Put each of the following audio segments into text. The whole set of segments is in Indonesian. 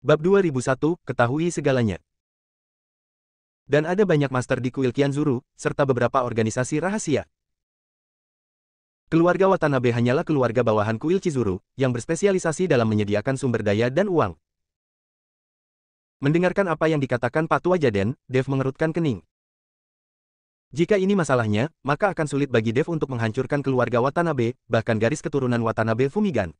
Bab 2001, ketahui segalanya. Dan ada banyak master di kuil Qianzuru, serta beberapa organisasi rahasia. Keluarga Watanabe hanyalah keluarga bawahan kuil Chizuru, yang berspesialisasi dalam menyediakan sumber daya dan uang. Mendengarkan apa yang dikatakan Pak Tua Jaden, Dev mengerutkan kening. Jika ini masalahnya, maka akan sulit bagi Dev untuk menghancurkan keluarga Watanabe, bahkan garis keturunan Watanabe Fumigan.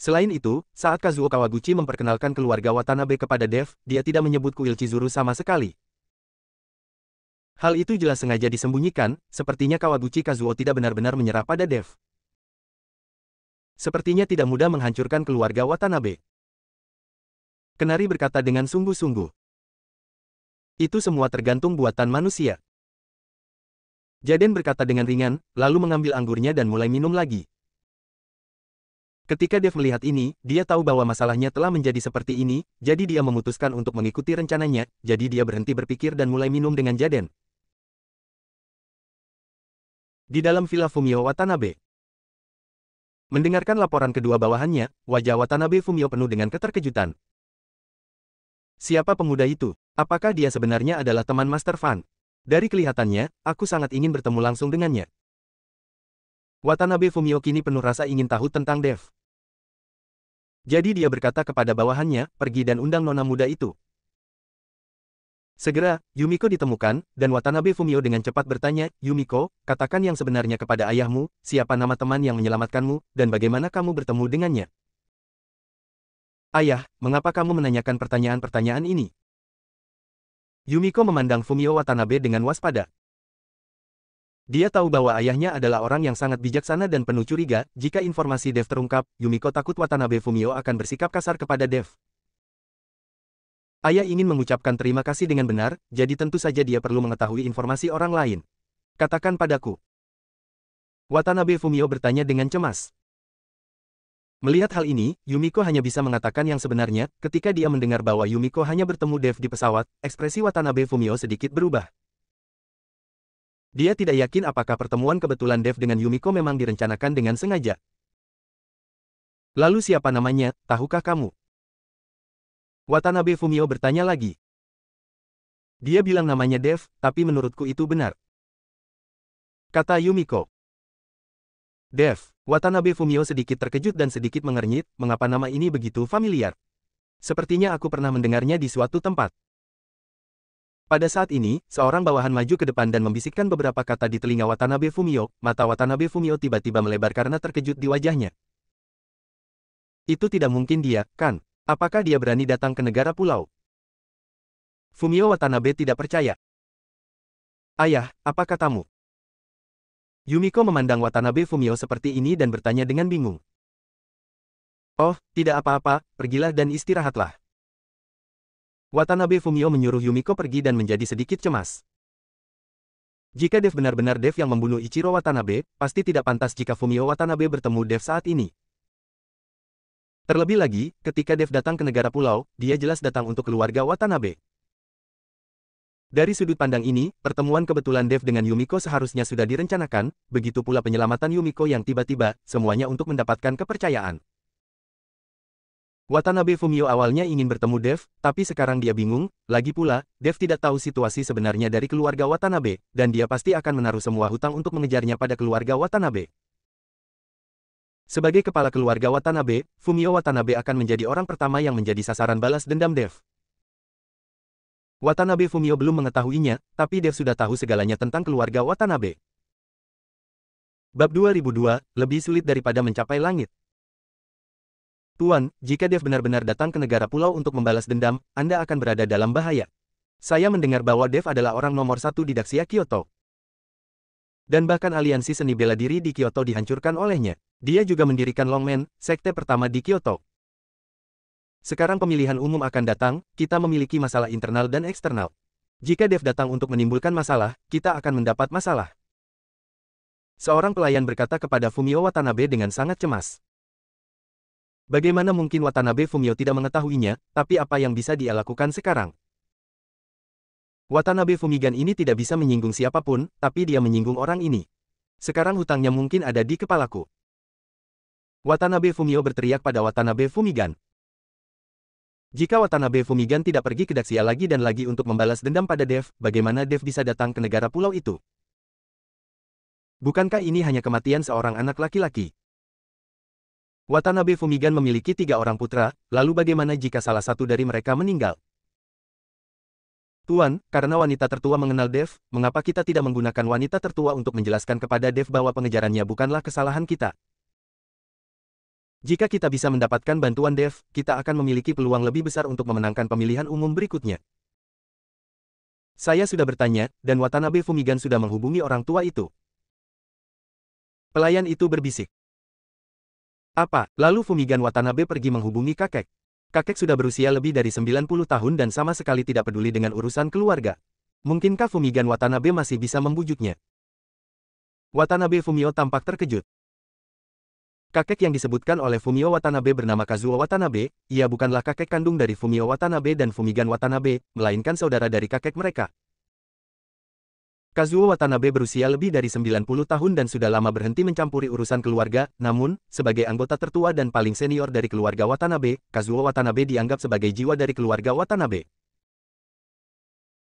Selain itu, saat Kazuo Kawaguchi memperkenalkan keluarga Watanabe kepada Dev, dia tidak menyebut kuil Chizuru sama sekali. Hal itu jelas sengaja disembunyikan, sepertinya Kawaguchi Kazuo tidak benar-benar menyerah pada Dev. Sepertinya tidak mudah menghancurkan keluarga Watanabe. Kenari berkata dengan sungguh-sungguh. Itu semua tergantung buatan manusia. Jaden berkata dengan ringan, lalu mengambil anggurnya dan mulai minum lagi. Ketika Dev melihat ini, dia tahu bahwa masalahnya telah menjadi seperti ini, jadi dia memutuskan untuk mengikuti rencananya, jadi dia berhenti berpikir dan mulai minum dengan Jaden. Di dalam villa Fumio Watanabe. Mendengarkan laporan kedua bawahannya, wajah Watanabe Fumio penuh dengan keterkejutan. Siapa pemuda itu? Apakah dia sebenarnya adalah teman Master Fan? Dari kelihatannya, aku sangat ingin bertemu langsung dengannya. Watanabe Fumio kini penuh rasa ingin tahu tentang Dev. Jadi dia berkata kepada bawahannya, pergi dan undang nona muda itu. Segera, Yumiko ditemukan, dan Watanabe Fumio dengan cepat bertanya, Yumiko, katakan yang sebenarnya kepada ayahmu, siapa nama teman yang menyelamatkanmu, dan bagaimana kamu bertemu dengannya. Ayah, mengapa kamu menanyakan pertanyaan-pertanyaan ini? Yumiko memandang Fumio Watanabe dengan waspada. Dia tahu bahwa ayahnya adalah orang yang sangat bijaksana dan penuh curiga, jika informasi Dev terungkap, Yumiko takut Watanabe Fumio akan bersikap kasar kepada Dev. Ayah ingin mengucapkan terima kasih dengan benar, jadi tentu saja dia perlu mengetahui informasi orang lain. Katakan padaku. Watanabe Fumio bertanya dengan cemas. Melihat hal ini, Yumiko hanya bisa mengatakan yang sebenarnya, ketika dia mendengar bahwa Yumiko hanya bertemu Dev di pesawat, ekspresi Watanabe Fumio sedikit berubah. Dia tidak yakin apakah pertemuan kebetulan Dev dengan Yumiko memang direncanakan dengan sengaja. Lalu siapa namanya, tahukah kamu? Watanabe Fumio bertanya lagi. Dia bilang namanya Dev, tapi menurutku itu benar. Kata Yumiko. Dev, Watanabe Fumio sedikit terkejut dan sedikit mengernyit, mengapa nama ini begitu familiar? Sepertinya aku pernah mendengarnya di suatu tempat. Pada saat ini, seorang bawahan maju ke depan dan membisikkan beberapa kata di telinga Watanabe Fumio, mata Watanabe Fumio tiba-tiba melebar karena terkejut di wajahnya. Itu tidak mungkin dia, kan? Apakah dia berani datang ke negara pulau? Fumio Watanabe tidak percaya. Ayah, apa katamu? Yumiko memandang Watanabe Fumio seperti ini dan bertanya dengan bingung. Oh, tidak apa-apa, pergilah dan istirahatlah. Watanabe Fumio menyuruh Yumiko pergi dan menjadi sedikit cemas. Jika Dev benar-benar Dev yang membunuh Ichiro Watanabe, pasti tidak pantas jika Fumio Watanabe bertemu Dev saat ini. Terlebih lagi, ketika Dev datang ke negara pulau, dia jelas datang untuk keluarga Watanabe. Dari sudut pandang ini, pertemuan kebetulan Dev dengan Yumiko seharusnya sudah direncanakan, begitu pula penyelamatan Yumiko yang tiba-tiba, semuanya untuk mendapatkan kepercayaan. Watanabe Fumio awalnya ingin bertemu Dev, tapi sekarang dia bingung, lagi pula, Dev tidak tahu situasi sebenarnya dari keluarga Watanabe, dan dia pasti akan menaruh semua hutang untuk mengejarnya pada keluarga Watanabe. Sebagai kepala keluarga Watanabe, Fumio Watanabe akan menjadi orang pertama yang menjadi sasaran balas dendam Dev. Watanabe Fumio belum mengetahuinya, tapi Dev sudah tahu segalanya tentang keluarga Watanabe. Bab 2002, lebih sulit daripada mencapai langit. Tuan, jika Dev benar-benar datang ke negara pulau untuk membalas dendam, Anda akan berada dalam bahaya. Saya mendengar bahwa Dev adalah orang nomor 1 di Daxia Kyoto. Dan bahkan aliansi seni bela diri di Kyoto dihancurkan olehnya. Dia juga mendirikan Longmen, sekte pertama di Kyoto. Sekarang pemilihan umum akan datang, kita memiliki masalah internal dan eksternal. Jika Dev datang untuk menimbulkan masalah, kita akan mendapat masalah. Seorang pelayan berkata kepada Fumio Watanabe dengan sangat cemas. Bagaimana mungkin Watanabe Fumio tidak mengetahuinya, tapi apa yang bisa dia lakukan sekarang? Watanabe Fumigan ini tidak bisa menyinggung siapapun, tapi dia menyinggung orang ini. Sekarang hutangnya mungkin ada di kepalaku. Watanabe Fumio berteriak pada Watanabe Fumigan. Jika Watanabe Fumigan tidak pergi ke Daxia lagi dan lagi untuk membalas dendam pada Dev, bagaimana Dev bisa datang ke negara pulau itu? Bukankah ini hanya kematian seorang anak laki-laki? Watanabe Fumigan memiliki 3 orang putra, lalu bagaimana jika salah satu dari mereka meninggal? Tuan, karena wanita tertua mengenal Dev, mengapa kita tidak menggunakan wanita tertua untuk menjelaskan kepada Dev bahwa pengejarannya bukanlah kesalahan kita? Jika kita bisa mendapatkan bantuan Dev, kita akan memiliki peluang lebih besar untuk memenangkan pemilihan umum berikutnya. Saya sudah bertanya, dan Watanabe Fumigan sudah menghubungi orang tua itu. Pelayan itu berbisik. Apa? Lalu Fumigan Watanabe pergi menghubungi kakek. Kakek sudah berusia lebih dari 90 tahun dan sama sekali tidak peduli dengan urusan keluarga. Mungkinkah Fumigan Watanabe masih bisa membujuknya? Watanabe Fumio tampak terkejut. Kakek yang disebutkan oleh Fumio Watanabe bernama Kazuo Watanabe, ia bukanlah kakek kandung dari Fumio Watanabe dan Fumigan Watanabe, melainkan saudara dari kakek mereka. Kazuo Watanabe berusia lebih dari 90 tahun dan sudah lama berhenti mencampuri urusan keluarga, namun, sebagai anggota tertua dan paling senior dari keluarga Watanabe, Kazuo Watanabe dianggap sebagai jiwa dari keluarga Watanabe.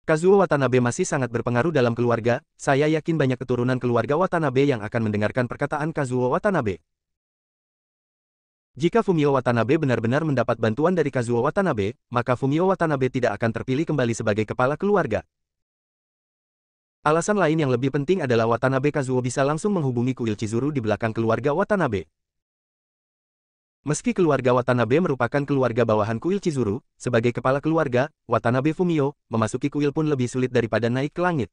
Kazuo Watanabe masih sangat berpengaruh dalam keluarga, saya yakin banyak keturunan keluarga Watanabe yang akan mendengarkan perkataan Kazuo Watanabe. Jika Fumio Watanabe benar-benar mendapat bantuan dari Kazuo Watanabe, maka Fumio Watanabe tidak akan terpilih kembali sebagai kepala keluarga. Alasan lain yang lebih penting adalah Watanabe Kazuo bisa langsung menghubungi kuil Chizuru di belakang keluarga Watanabe. Meski keluarga Watanabe merupakan keluarga bawahan kuil Chizuru, sebagai kepala keluarga, Watanabe Fumio, memasuki kuil pun lebih sulit daripada naik ke langit.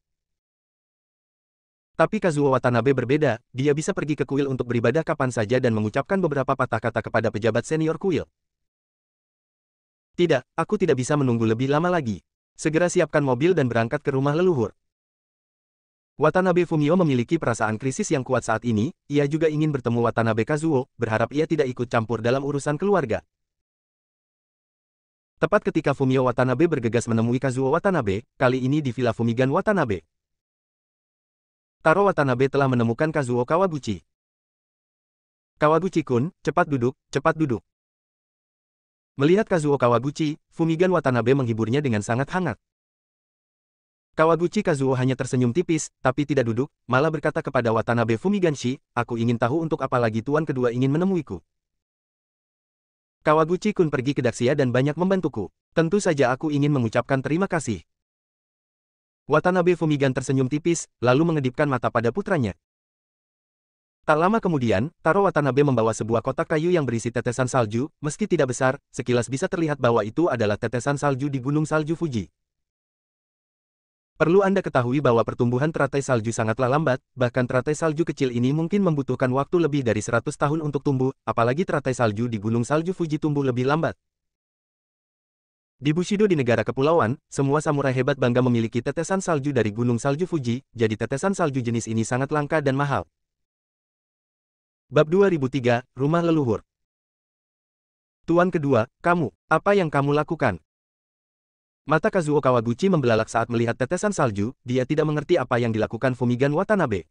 Tapi Kazuo Watanabe berbeda, dia bisa pergi ke kuil untuk beribadah kapan saja dan mengucapkan beberapa patah kata kepada pejabat senior kuil. Tidak, aku tidak bisa menunggu lebih lama lagi. Segera siapkan mobil dan berangkat ke rumah leluhur. Watanabe Fumio memiliki perasaan krisis yang kuat saat ini, ia juga ingin bertemu Watanabe Kazuo, berharap ia tidak ikut campur dalam urusan keluarga. Tepat ketika Fumio Watanabe bergegas menemui Kazuo Watanabe, kali ini di Villa Fumigan Watanabe. Taro Watanabe telah menemukan Kazuo Kawaguchi. Kawaguchi-kun, cepat duduk, cepat duduk. Melihat Kazuo Kawaguchi, Fumigan Watanabe menghiburnya dengan sangat hangat. Kawaguchi Kazuo hanya tersenyum tipis, tapi tidak duduk, malah berkata kepada Watanabe Fumiganshi, aku ingin tahu untuk apa lagi tuan kedua ingin menemuiku. Kawaguchi-kun pergi ke Daxia dan banyak membantuku. Tentu saja aku ingin mengucapkan terima kasih. Watanabe Fumigan tersenyum tipis, lalu mengedipkan mata pada putranya. Tak lama kemudian, Taro Watanabe membawa sebuah kotak kayu yang berisi tetesan salju, meski tidak besar, sekilas bisa terlihat bahwa itu adalah tetesan salju di gunung salju Fuji. Perlu Anda ketahui bahwa pertumbuhan teratai salju sangatlah lambat, bahkan teratai salju kecil ini mungkin membutuhkan waktu lebih dari 100 tahun untuk tumbuh, apalagi teratai salju di gunung salju Fuji tumbuh lebih lambat. Di Bushido di negara kepulauan, semua samurai hebat bangga memiliki tetesan salju dari gunung salju Fuji, jadi tetesan salju jenis ini sangat langka dan mahal. Bab 2003, Rumah Leluhur. Tuan kedua, kamu, apa yang kamu lakukan? Mata Kazuo Kawaguchi membelalak saat melihat tetesan salju, dia tidak mengerti apa yang dilakukan Fumigan Watanabe.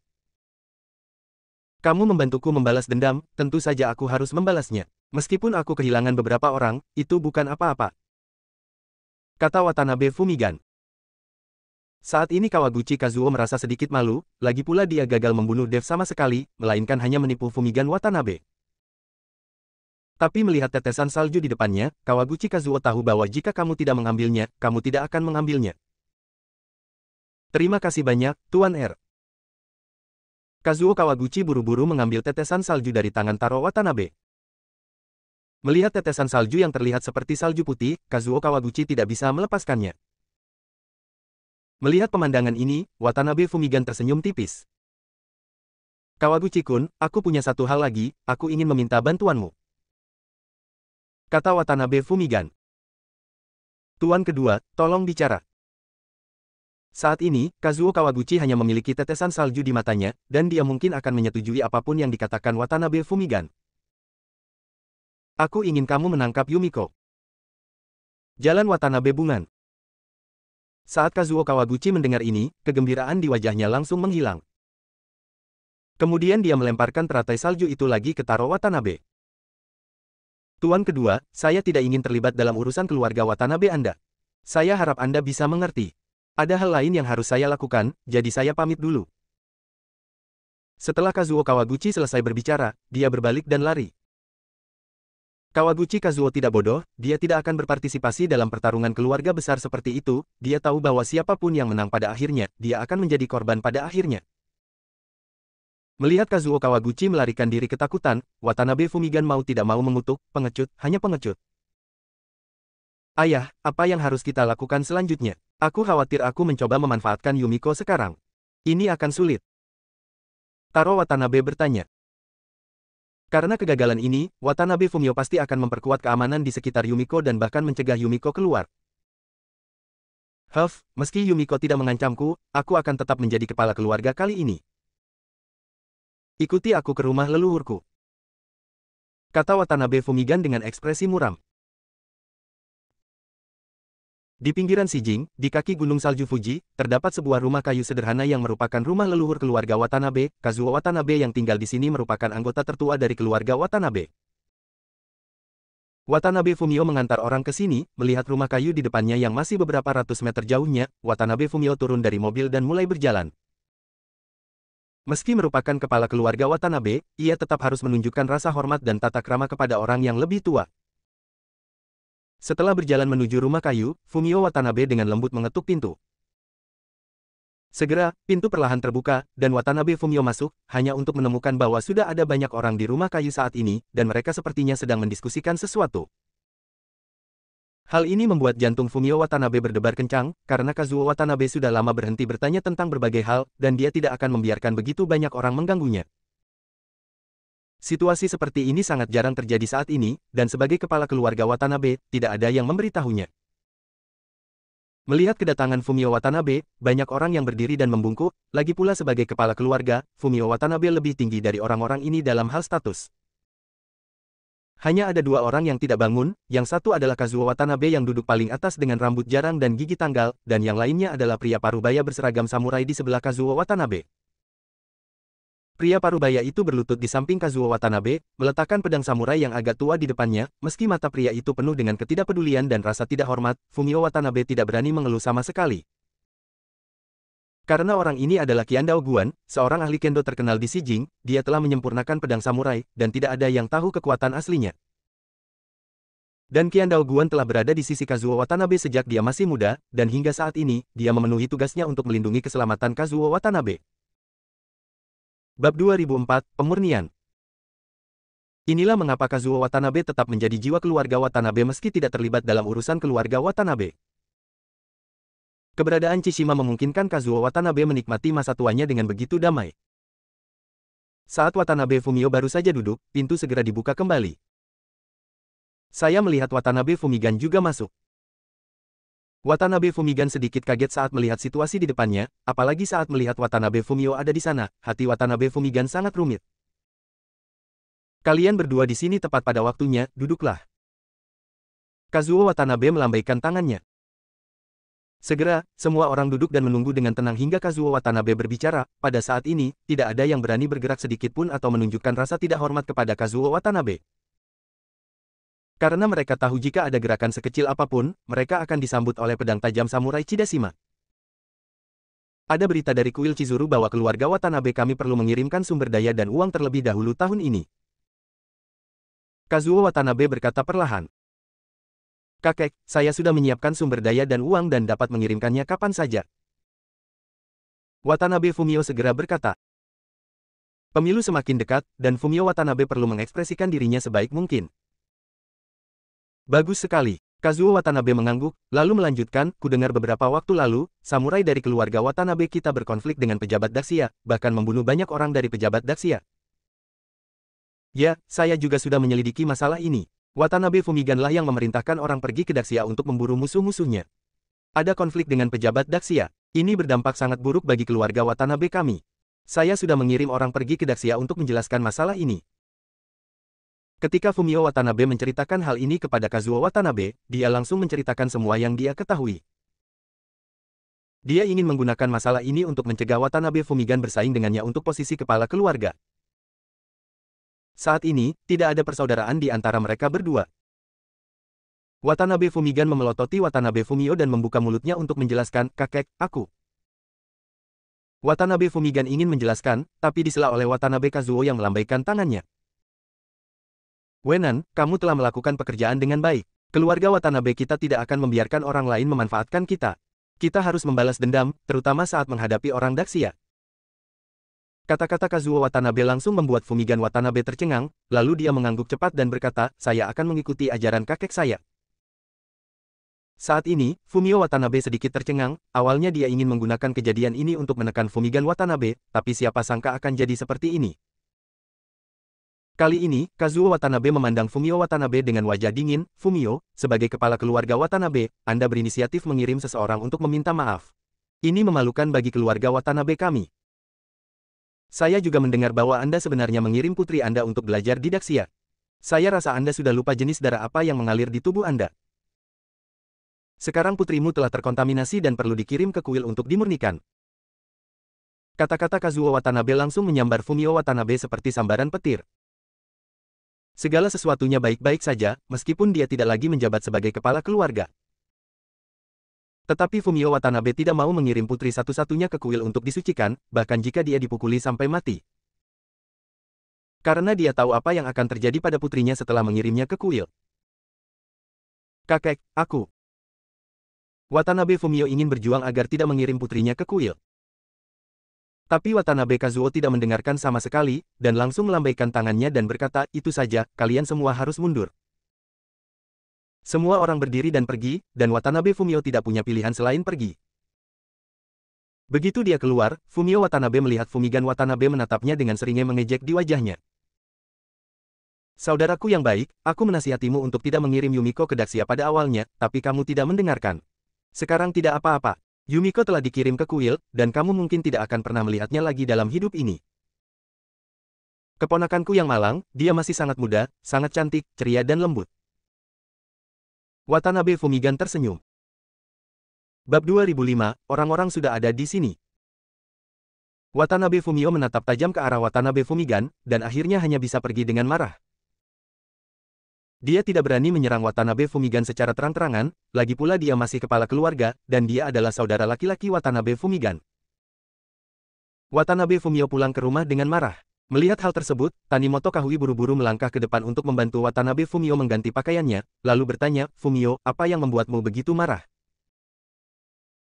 Kamu membantuku membalas dendam, tentu saja aku harus membalasnya. Meskipun aku kehilangan beberapa orang, itu bukan apa-apa. Kata Watanabe Fumigan. Saat ini Kawaguchi Kazuo merasa sedikit malu, lagi pula dia gagal membunuh Dev sama sekali, melainkan hanya menipu Fumigan Watanabe. Tapi melihat tetesan salju di depannya, Kawaguchi Kazuo tahu bahwa jika kamu tidak mengambilnya, kamu tidak akan mengambilnya. Terima kasih banyak, Tuan R. Kazuo Kawaguchi buru-buru mengambil tetesan salju dari tangan Taro Watanabe. Melihat tetesan salju yang terlihat seperti salju putih, Kazuo Kawaguchi tidak bisa melepaskannya. Melihat pemandangan ini, Watanabe Fumigan tersenyum tipis. Kawaguchi-kun, aku punya satu hal lagi, aku ingin meminta bantuanmu. Kata Watanabe Fumigan. Tuan kedua, tolong bicara. Saat ini, Kazuo Kawaguchi hanya memiliki tetesan salju di matanya, dan dia mungkin akan menyetujui apapun yang dikatakan Watanabe Fumigan. Aku ingin kamu menangkap Yumiko. Jalan Watanabe Bungan. Saat Kazuo Kawaguchi mendengar ini, kegembiraan di wajahnya langsung menghilang. Kemudian dia melemparkan teratai salju itu lagi ke Taro Watanabe. Tuan kedua, saya tidak ingin terlibat dalam urusan keluarga Watanabe Anda. Saya harap Anda bisa mengerti. Ada hal lain yang harus saya lakukan, jadi saya pamit dulu. Setelah Kazuo Kawaguchi selesai berbicara, dia berbalik dan lari. Kawaguchi Kazuo tidak bodoh, dia tidak akan berpartisipasi dalam pertarungan keluarga besar seperti itu, dia tahu bahwa siapapun yang menang pada akhirnya, dia akan menjadi korban pada akhirnya. Melihat Kazuo Kawaguchi melarikan diri ketakutan, Watanabe Fumigan mau tidak mau mengutuk, pengecut, hanya pengecut. Ayah, apa yang harus kita lakukan selanjutnya? Aku khawatir aku mencoba memanfaatkan Yumiko sekarang. Ini akan sulit. Taro Watanabe bertanya. Karena kegagalan ini, Watanabe Fumio pasti akan memperkuat keamanan di sekitar Yumiko dan bahkan mencegah Yumiko keluar. Meski Yumiko tidak mengancamku, aku akan tetap menjadi kepala keluarga kali ini. Ikuti aku ke rumah leluhurku, kata Watanabe Fumigan dengan ekspresi muram. Di pinggiran Shijing, di kaki gunung salju Fuji, terdapat sebuah rumah kayu sederhana yang merupakan rumah leluhur keluarga Watanabe. Kazuo Watanabe yang tinggal di sini merupakan anggota tertua dari keluarga Watanabe. Watanabe Fumio mengantar orang ke sini, melihat rumah kayu di depannya yang masih beberapa ratus meter jauhnya, Watanabe Fumio turun dari mobil dan mulai berjalan. Meski merupakan kepala keluarga Watanabe, ia tetap harus menunjukkan rasa hormat dan tata krama kepada orang yang lebih tua. Setelah berjalan menuju rumah kayu, Fumio Watanabe dengan lembut mengetuk pintu. Segera, pintu perlahan terbuka, dan Watanabe Fumio masuk, hanya untuk menemukan bahwa sudah ada banyak orang di rumah kayu saat ini, dan mereka sepertinya sedang mendiskusikan sesuatu. Hal ini membuat jantung Fumio Watanabe berdebar kencang, karena Kazuo Watanabe sudah lama berhenti bertanya tentang berbagai hal, dan dia tidak akan membiarkan begitu banyak orang mengganggunya. Situasi seperti ini sangat jarang terjadi saat ini, dan sebagai kepala keluarga Watanabe, tidak ada yang memberitahunya. Melihat kedatangan Fumio Watanabe, banyak orang yang berdiri dan membungkuk, lagi pula sebagai kepala keluarga, Fumio Watanabe lebih tinggi dari orang-orang ini dalam hal status. Hanya ada dua orang yang tidak bangun, yang satu adalah Kazuo Watanabe yang duduk paling atas dengan rambut jarang dan gigi tanggal, dan yang lainnya adalah pria parubaya berseragam samurai di sebelah Kazuo Watanabe. Pria parubaya itu berlutut di samping Kazuo Watanabe, meletakkan pedang samurai yang agak tua di depannya, meski mata pria itu penuh dengan ketidakpedulian dan rasa tidak hormat, Fumio Watanabe tidak berani mengeluh sama sekali. Karena orang ini adalah Qian Dao Guan, seorang ahli kendo terkenal di Shijing, dia telah menyempurnakan pedang samurai, dan tidak ada yang tahu kekuatan aslinya. Dan Qian Dao Guan telah berada di sisi Kazuo Watanabe sejak dia masih muda, dan hingga saat ini, dia memenuhi tugasnya untuk melindungi keselamatan Kazuo Watanabe. Bab 2004, Pemurnian. Inilah mengapa Kazuo Watanabe tetap menjadi jiwa keluarga Watanabe meski tidak terlibat dalam urusan keluarga Watanabe. Keberadaan Chishima memungkinkan Kazuo Watanabe menikmati masa tuanya dengan begitu damai. Saat Watanabe Fumio baru saja duduk, pintu segera dibuka kembali. Saya melihat Watanabe Fumigan juga masuk. Watanabe Fumigan sedikit kaget saat melihat situasi di depannya, apalagi saat melihat Watanabe Fumio ada di sana, hati Watanabe Fumigan sangat rumit. Kalian berdua di sini tepat pada waktunya, duduklah. Kazuo Watanabe melambaikan tangannya. Segera, semua orang duduk dan menunggu dengan tenang hingga Kazuo Watanabe berbicara. Pada saat ini, tidak ada yang berani bergerak sedikit pun atau menunjukkan rasa tidak hormat kepada Kazuo Watanabe. Karena mereka tahu jika ada gerakan sekecil apapun, mereka akan disambut oleh pedang tajam samurai Chidashima. Ada berita dari kuil Chizuru bahwa keluarga Watanabe kami perlu mengirimkan sumber daya dan uang terlebih dahulu tahun ini. Kazuo Watanabe berkata perlahan. Kakek, saya sudah menyiapkan sumber daya dan uang dan dapat mengirimkannya kapan saja. Watanabe Fumio segera berkata. Pemilu semakin dekat, dan Fumio Watanabe perlu mengekspresikan dirinya sebaik mungkin. Bagus sekali. Kazuo Watanabe mengangguk, lalu melanjutkan, kudengar beberapa waktu lalu, samurai dari keluarga Watanabe kita berkonflik dengan pejabat Daxia, bahkan membunuh banyak orang dari pejabat Daxia. Ya, saya juga sudah menyelidiki masalah ini. Watanabe Fumiganlah yang memerintahkan orang pergi ke Daxia untuk memburu musuh-musuhnya. Ada konflik dengan pejabat Daxia. Ini berdampak sangat buruk bagi keluarga Watanabe kami. Saya sudah mengirim orang pergi ke Daxia untuk menjelaskan masalah ini. Ketika Fumio Watanabe menceritakan hal ini kepada Kazuo Watanabe, dia langsung menceritakan semua yang dia ketahui. Dia ingin menggunakan masalah ini untuk mencegah Watanabe Fumigan bersaing dengannya untuk posisi kepala keluarga. Saat ini, tidak ada persaudaraan di antara mereka berdua. Watanabe Fumigan memelototi Watanabe Fumio dan membuka mulutnya untuk menjelaskan, "Kakek, aku." Watanabe Fumigan ingin menjelaskan, tapi disela oleh Watanabe Kazuo yang melambaikan tangannya. "Wenan, kamu telah melakukan pekerjaan dengan baik. Keluarga Watanabe kita tidak akan membiarkan orang lain memanfaatkan kita. Kita harus membalas dendam, terutama saat menghadapi orang Daxia." Kata-kata Kazuo Watanabe langsung membuat Fumigan Watanabe tercengang, lalu dia mengangguk cepat dan berkata, "Saya akan mengikuti ajaran kakek saya." Saat ini, Fumio Watanabe sedikit tercengang, awalnya dia ingin menggunakan kejadian ini untuk menekan Fumigan Watanabe, tapi siapa sangka akan jadi seperti ini. Kali ini, Kazuo Watanabe memandang Fumio Watanabe dengan wajah dingin. "Fumio, sebagai kepala keluarga Watanabe, Anda berinisiatif mengirim seseorang untuk meminta maaf. Ini memalukan bagi keluarga Watanabe kami. Saya juga mendengar bahwa Anda sebenarnya mengirim putri Anda untuk belajar di Daxia. Saya rasa Anda sudah lupa jenis darah apa yang mengalir di tubuh Anda. Sekarang putrimu telah terkontaminasi dan perlu dikirim ke kuil untuk dimurnikan." Kata-kata Kazuo Watanabe langsung menyambar Fumio Watanabe seperti sambaran petir. Segala sesuatunya baik-baik saja, meskipun dia tidak lagi menjabat sebagai kepala keluarga. Tetapi Fumio Watanabe tidak mau mengirim putri satu-satunya ke kuil untuk disucikan, bahkan jika dia dipukuli sampai mati. Karena dia tahu apa yang akan terjadi pada putrinya setelah mengirimnya ke kuil. "Kakek, aku." Watanabe Fumio ingin berjuang agar tidak mengirim putrinya ke kuil. Tapi Watanabe Kazuo tidak mendengarkan sama sekali, dan langsung melambaikan tangannya dan berkata, "Itu saja, kalian semua harus mundur." Semua orang berdiri dan pergi, dan Watanabe Fumio tidak punya pilihan selain pergi. Begitu dia keluar, Fumio Watanabe melihat Fumigan Watanabe menatapnya dengan seringnya mengejek di wajahnya. "Saudaraku yang baik, aku menasihatimu untuk tidak mengirim Yumiko ke Daxia pada awalnya, tapi kamu tidak mendengarkan. Sekarang tidak apa-apa. Yumiko telah dikirim ke kuil, dan kamu mungkin tidak akan pernah melihatnya lagi dalam hidup ini. Keponakanku yang malang, dia masih sangat muda, sangat cantik, ceria dan lembut." Watanabe Fumigan tersenyum. Bab 2005, orang-orang sudah ada di sini. Watanabe Fumio menatap tajam ke arah Watanabe Fumigan, dan akhirnya hanya bisa pergi dengan marah. Dia tidak berani menyerang Watanabe Fumigan secara terang-terangan, lagi pula dia masih kepala keluarga, dan dia adalah saudara laki-laki Watanabe Fumigan. Watanabe Fumio pulang ke rumah dengan marah. Melihat hal tersebut, Tanimoto Kahui buru-buru melangkah ke depan untuk membantu Watanabe Fumio mengganti pakaiannya, lalu bertanya, "Fumio, apa yang membuatmu begitu marah?"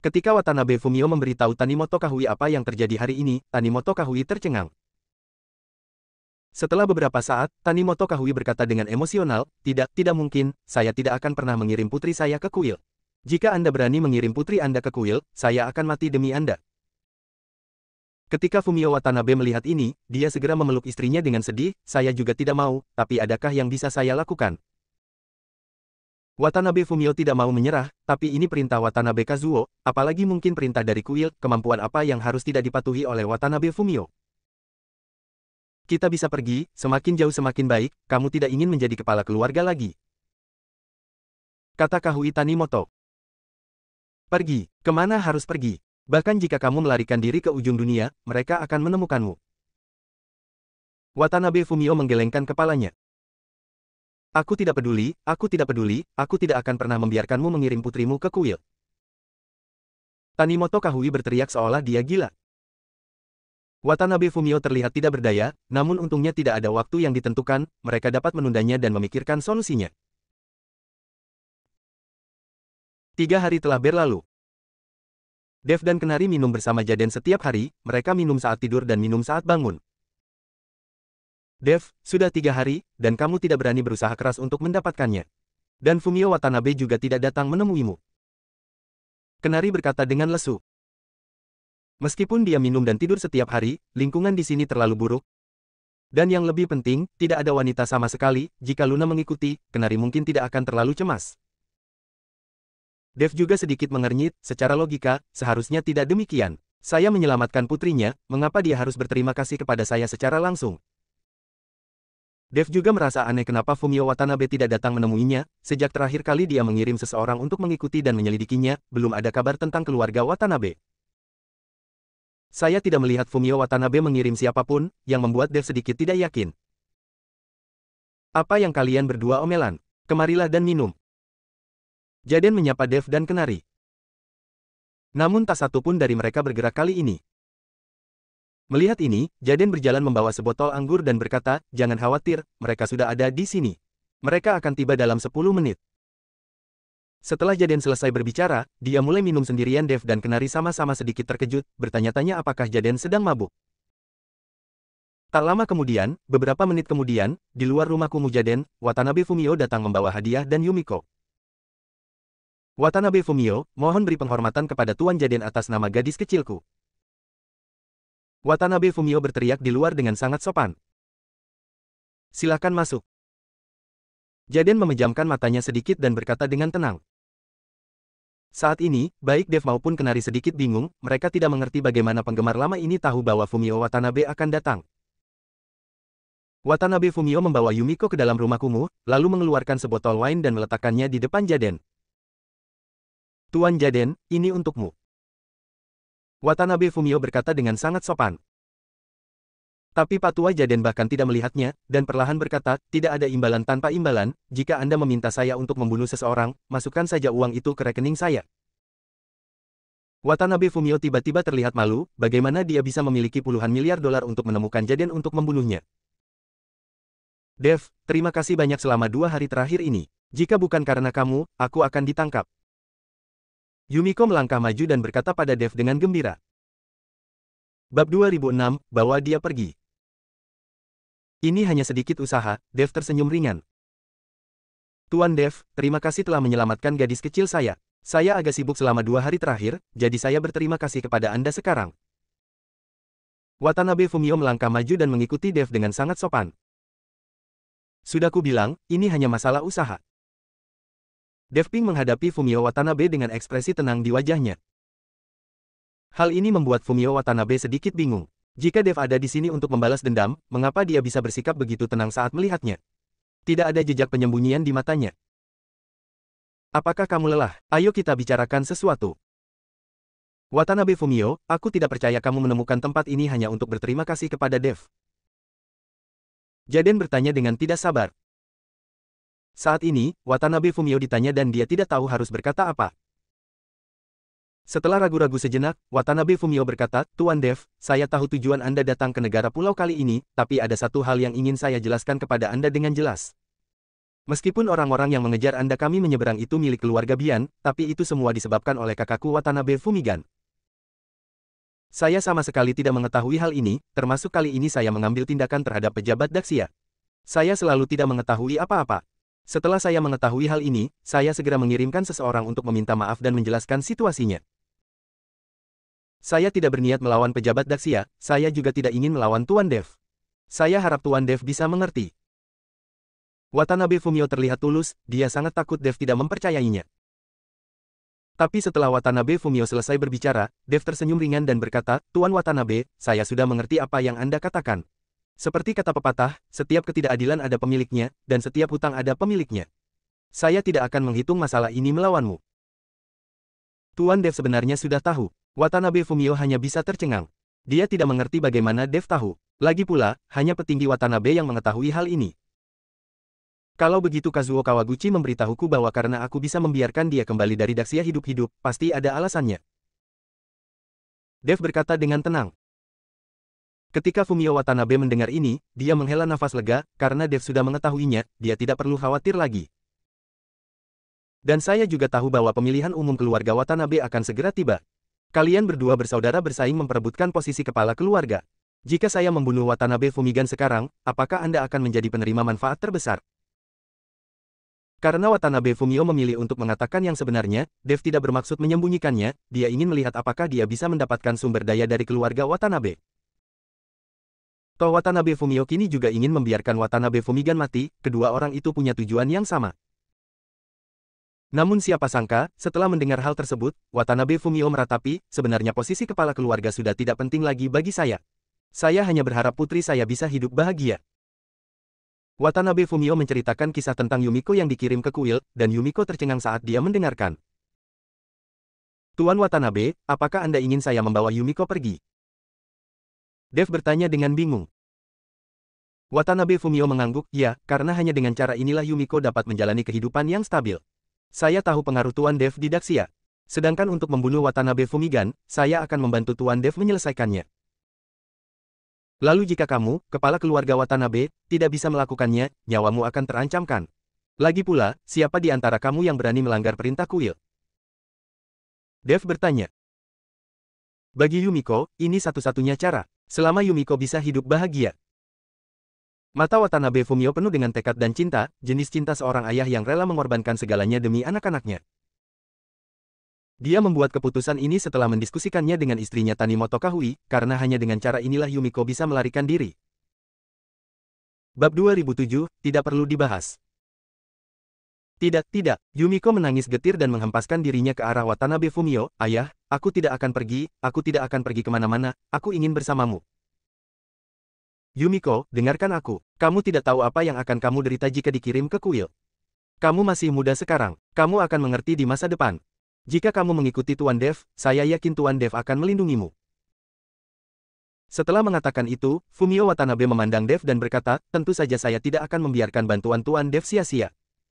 Ketika Watanabe Fumio memberitahu Tanimoto Kahui apa yang terjadi hari ini, Tanimoto Kahui tercengang. Setelah beberapa saat, Tanimoto Kahui berkata dengan emosional, tidak mungkin, saya tidak akan pernah mengirim putri saya ke kuil. Jika Anda berani mengirim putri Anda ke kuil, saya akan mati demi Anda." Ketika Fumio Watanabe melihat ini, dia segera memeluk istrinya dengan sedih, "Saya juga tidak mau, tapi adakah yang bisa saya lakukan?" Watanabe Fumio tidak mau menyerah, tapi ini perintah Watanabe Kazuo, apalagi mungkin perintah dari kuil, kemampuan apa yang harus tidak dipatuhi oleh Watanabe Fumio. "Kita bisa pergi, semakin jauh semakin baik, kamu tidak ingin menjadi kepala keluarga lagi," kata Kahui Tanimoto. "Pergi, kemana harus pergi? Bahkan jika kamu melarikan diri ke ujung dunia, mereka akan menemukanmu." Watanabe Fumio menggelengkan kepalanya. Aku tidak peduli, aku tidak akan pernah membiarkanmu mengirim putrimu ke kuil." Tanimoto Kahui berteriak seolah dia gila. Watanabe Fumio terlihat tidak berdaya, namun untungnya tidak ada waktu yang ditentukan, mereka dapat menundanya dan memikirkan solusinya. 3 hari telah berlalu. Dev dan Kenari minum bersama Jaden setiap hari, mereka minum saat tidur dan minum saat bangun. "Dev, sudah 3 hari, dan kamu tidak berani berusaha keras untuk mendapatkannya. Dan Fumio Watanabe juga tidak datang menemuimu." Kenari berkata dengan lesu. Meskipun dia minum dan tidur setiap hari, lingkungan di sini terlalu buruk. Dan yang lebih penting, tidak ada wanita sama sekali, jika Luna mengikuti, Kenari mungkin tidak akan terlalu cemas. Dev juga sedikit mengernyit, secara logika, seharusnya tidak demikian. Saya menyelamatkan putrinya, mengapa dia harus berterima kasih kepada saya secara langsung? Dev juga merasa aneh kenapa Fumio Watanabe tidak datang menemuinya, sejak terakhir kali dia mengirim seseorang untuk mengikuti dan menyelidikinya, belum ada kabar tentang keluarga Watanabe. Saya tidak melihat Fumio Watanabe mengirim siapapun, yang membuat Dev sedikit tidak yakin. Apa yang kalian berdua omelan? Kemarilah dan minum. Jaden menyapa Dev dan Kenari. Namun tak satu pun dari mereka bergerak kali ini. Melihat ini, Jaden berjalan membawa sebotol anggur dan berkata, "Jangan khawatir, mereka sudah ada di sini. Mereka akan tiba dalam 10 menit." Setelah Jaden selesai berbicara, dia mulai minum sendirian. Dev dan Kenari sama-sama sedikit terkejut, bertanya-tanya apakah Jaden sedang mabuk. Tak lama kemudian, beberapa menit kemudian, di luar rumah kumuh Jaden, Watanabe Fumio datang membawa hadiah dan Yumiko. "Watanabe Fumio, mohon beri penghormatan kepada Tuan Jaden atas nama gadis kecilku." Watanabe Fumio berteriak di luar dengan sangat sopan. "Silakan masuk." Jaden memejamkan matanya sedikit dan berkata dengan tenang. Saat ini, baik Dev maupun Kenari sedikit bingung, mereka tidak mengerti bagaimana penggemar lama ini tahu bahwa Fumio Watanabe akan datang. Watanabe Fumio membawa Yumiko ke dalam rumah kumuh, lalu mengeluarkan sebotol wine dan meletakkannya di depan Jaden. "Tuan Jaden, ini untukmu." Watanabe Fumio berkata dengan sangat sopan. Tapi Pak Tua Jaden bahkan tidak melihatnya, dan perlahan berkata, "Tidak ada imbalan tanpa imbalan, jika Anda meminta saya untuk membunuh seseorang, masukkan saja uang itu ke rekening saya." Watanabe Fumio tiba-tiba terlihat malu, bagaimana dia bisa memiliki puluhan miliar dolar untuk menemukan Jaden untuk membunuhnya. "Dev, terima kasih banyak selama 2 hari terakhir ini. Jika bukan karena kamu, aku akan ditangkap." Yumiko melangkah maju dan berkata pada Dev dengan gembira. Bab 2006, bawa dia pergi. "Ini hanya sedikit usaha," Dev tersenyum ringan. "Tuan Dev, terima kasih telah menyelamatkan gadis kecil saya. Saya agak sibuk selama 2 hari terakhir, jadi saya berterima kasih kepada Anda sekarang." Watanabe Fumio melangkah maju dan mengikuti Dev dengan sangat sopan. "Sudah kubilang, ini hanya masalah usaha." Dev Ping menghadapi Fumio Watanabe dengan ekspresi tenang di wajahnya. Hal ini membuat Fumio Watanabe sedikit bingung. Jika Dev ada di sini untuk membalas dendam, mengapa dia bisa bersikap begitu tenang saat melihatnya? Tidak ada jejak penyembunyian di matanya. "Apakah kamu lelah? Ayo kita bicarakan sesuatu." "Watanabe Fumio, aku tidak percaya kamu menemukan tempat ini hanya untuk berterima kasih kepada Dev." Jaden bertanya dengan tidak sabar. Saat ini, Watanabe Fumio ditanya dan dia tidak tahu harus berkata apa. Setelah ragu-ragu sejenak, Watanabe Fumio berkata, "Tuan Dev, saya tahu tujuan Anda datang ke negara pulau kali ini, tapi ada satu hal yang ingin saya jelaskan kepada Anda dengan jelas. Meskipun orang-orang yang mengejar Anda kami menyeberang itu milik keluarga Bian, tapi itu semua disebabkan oleh kakakku Watanabe Fumigan. Saya sama sekali tidak mengetahui hal ini, termasuk kali ini saya mengambil tindakan terhadap pejabat Daxia. Saya selalu tidak mengetahui apa-apa. Setelah saya mengetahui hal ini, saya segera mengirimkan seseorang untuk meminta maaf dan menjelaskan situasinya. Saya tidak berniat melawan pejabat Daxia, saya juga tidak ingin melawan Tuan Dev. Saya harap Tuan Dev bisa mengerti." Watanabe Fumio terlihat tulus, dia sangat takut Dev tidak mempercayainya. Tapi setelah Watanabe Fumio selesai berbicara, Dev tersenyum ringan dan berkata, "Tuan Watanabe, saya sudah mengerti apa yang Anda katakan. Seperti kata pepatah, setiap ketidakadilan ada pemiliknya, dan setiap hutang ada pemiliknya. Saya tidak akan menghitung masalah ini melawanmu." Tuan Dev sebenarnya sudah tahu. Watanabe Fumio hanya bisa tercengang. Dia tidak mengerti bagaimana Dev tahu. Lagi pula, hanya petinggi Watanabe yang mengetahui hal ini. "Kalau begitu Kazuo Kawaguchi memberitahuku bahwa karena aku bisa membiarkan dia kembali dari Daxia hidup-hidup, pasti ada alasannya." Dev berkata dengan tenang. Ketika Fumio Watanabe mendengar ini, dia menghela nafas lega, karena Dev sudah mengetahuinya, dia tidak perlu khawatir lagi. "Dan saya juga tahu bahwa pemilihan umum keluarga Watanabe akan segera tiba. Kalian berdua bersaudara bersaing memperebutkan posisi kepala keluarga. Jika saya membunuh Watanabe Fumigan sekarang, apakah Anda akan menjadi penerima manfaat terbesar?" Karena Watanabe Fumio memilih untuk mengatakan yang sebenarnya, Dev tidak bermaksud menyembunyikannya, dia ingin melihat apakah dia bisa mendapatkan sumber daya dari keluarga Watanabe. Toh Watanabe Fumio kini juga ingin membiarkan Watanabe Fumigan mati, kedua orang itu punya tujuan yang sama. Namun siapa sangka, setelah mendengar hal tersebut, Watanabe Fumio meratapi, "Sebenarnya posisi kepala keluarga sudah tidak penting lagi bagi saya. Saya hanya berharap putri saya bisa hidup bahagia." Watanabe Fumio menceritakan kisah tentang Yumiko yang dikirim ke kuil, dan Yumiko tercengang saat dia mendengarkan. "Tuan Watanabe, apakah Anda ingin saya membawa Yumiko pergi?" Dev bertanya dengan bingung. Watanabe Fumio mengangguk, ya, karena hanya dengan cara inilah Yumiko dapat menjalani kehidupan yang stabil. Saya tahu pengaruh Tuan Dev di Daxia. Sedangkan untuk membunuh Watanabe Fumigan, saya akan membantu Tuan Dev menyelesaikannya. Lalu jika kamu, kepala keluarga Watanabe, tidak bisa melakukannya, nyawamu akan terancamkan. Lagi pula, siapa di antara kamu yang berani melanggar perintah kuil? Dev bertanya. Bagi Yumiko, ini satu-satunya cara. Selama Yumiko bisa hidup bahagia. Mata Watanabe Fumio penuh dengan tekad dan cinta, jenis cinta seorang ayah yang rela mengorbankan segalanya demi anak-anaknya. Dia membuat keputusan ini setelah mendiskusikannya dengan istrinya Tanimoto Kahui, karena hanya dengan cara inilah Yumiko bisa melarikan diri. Bab 2007, tidak perlu dibahas. Tidak, Yumiko menangis getir dan menghempaskan dirinya ke arah Watanabe Fumio, ayah, aku tidak akan pergi kemana-mana, aku ingin bersamamu. Yumiko, dengarkan aku. Kamu tidak tahu apa yang akan kamu derita jika dikirim ke kuil. Kamu masih muda sekarang. Kamu akan mengerti di masa depan. Jika kamu mengikuti Tuan Dev, saya yakin Tuan Dev akan melindungimu. Setelah mengatakan itu, Fumio Watanabe memandang Dev dan berkata, tentu saja saya tidak akan membiarkan bantuan Tuan Dev sia-sia.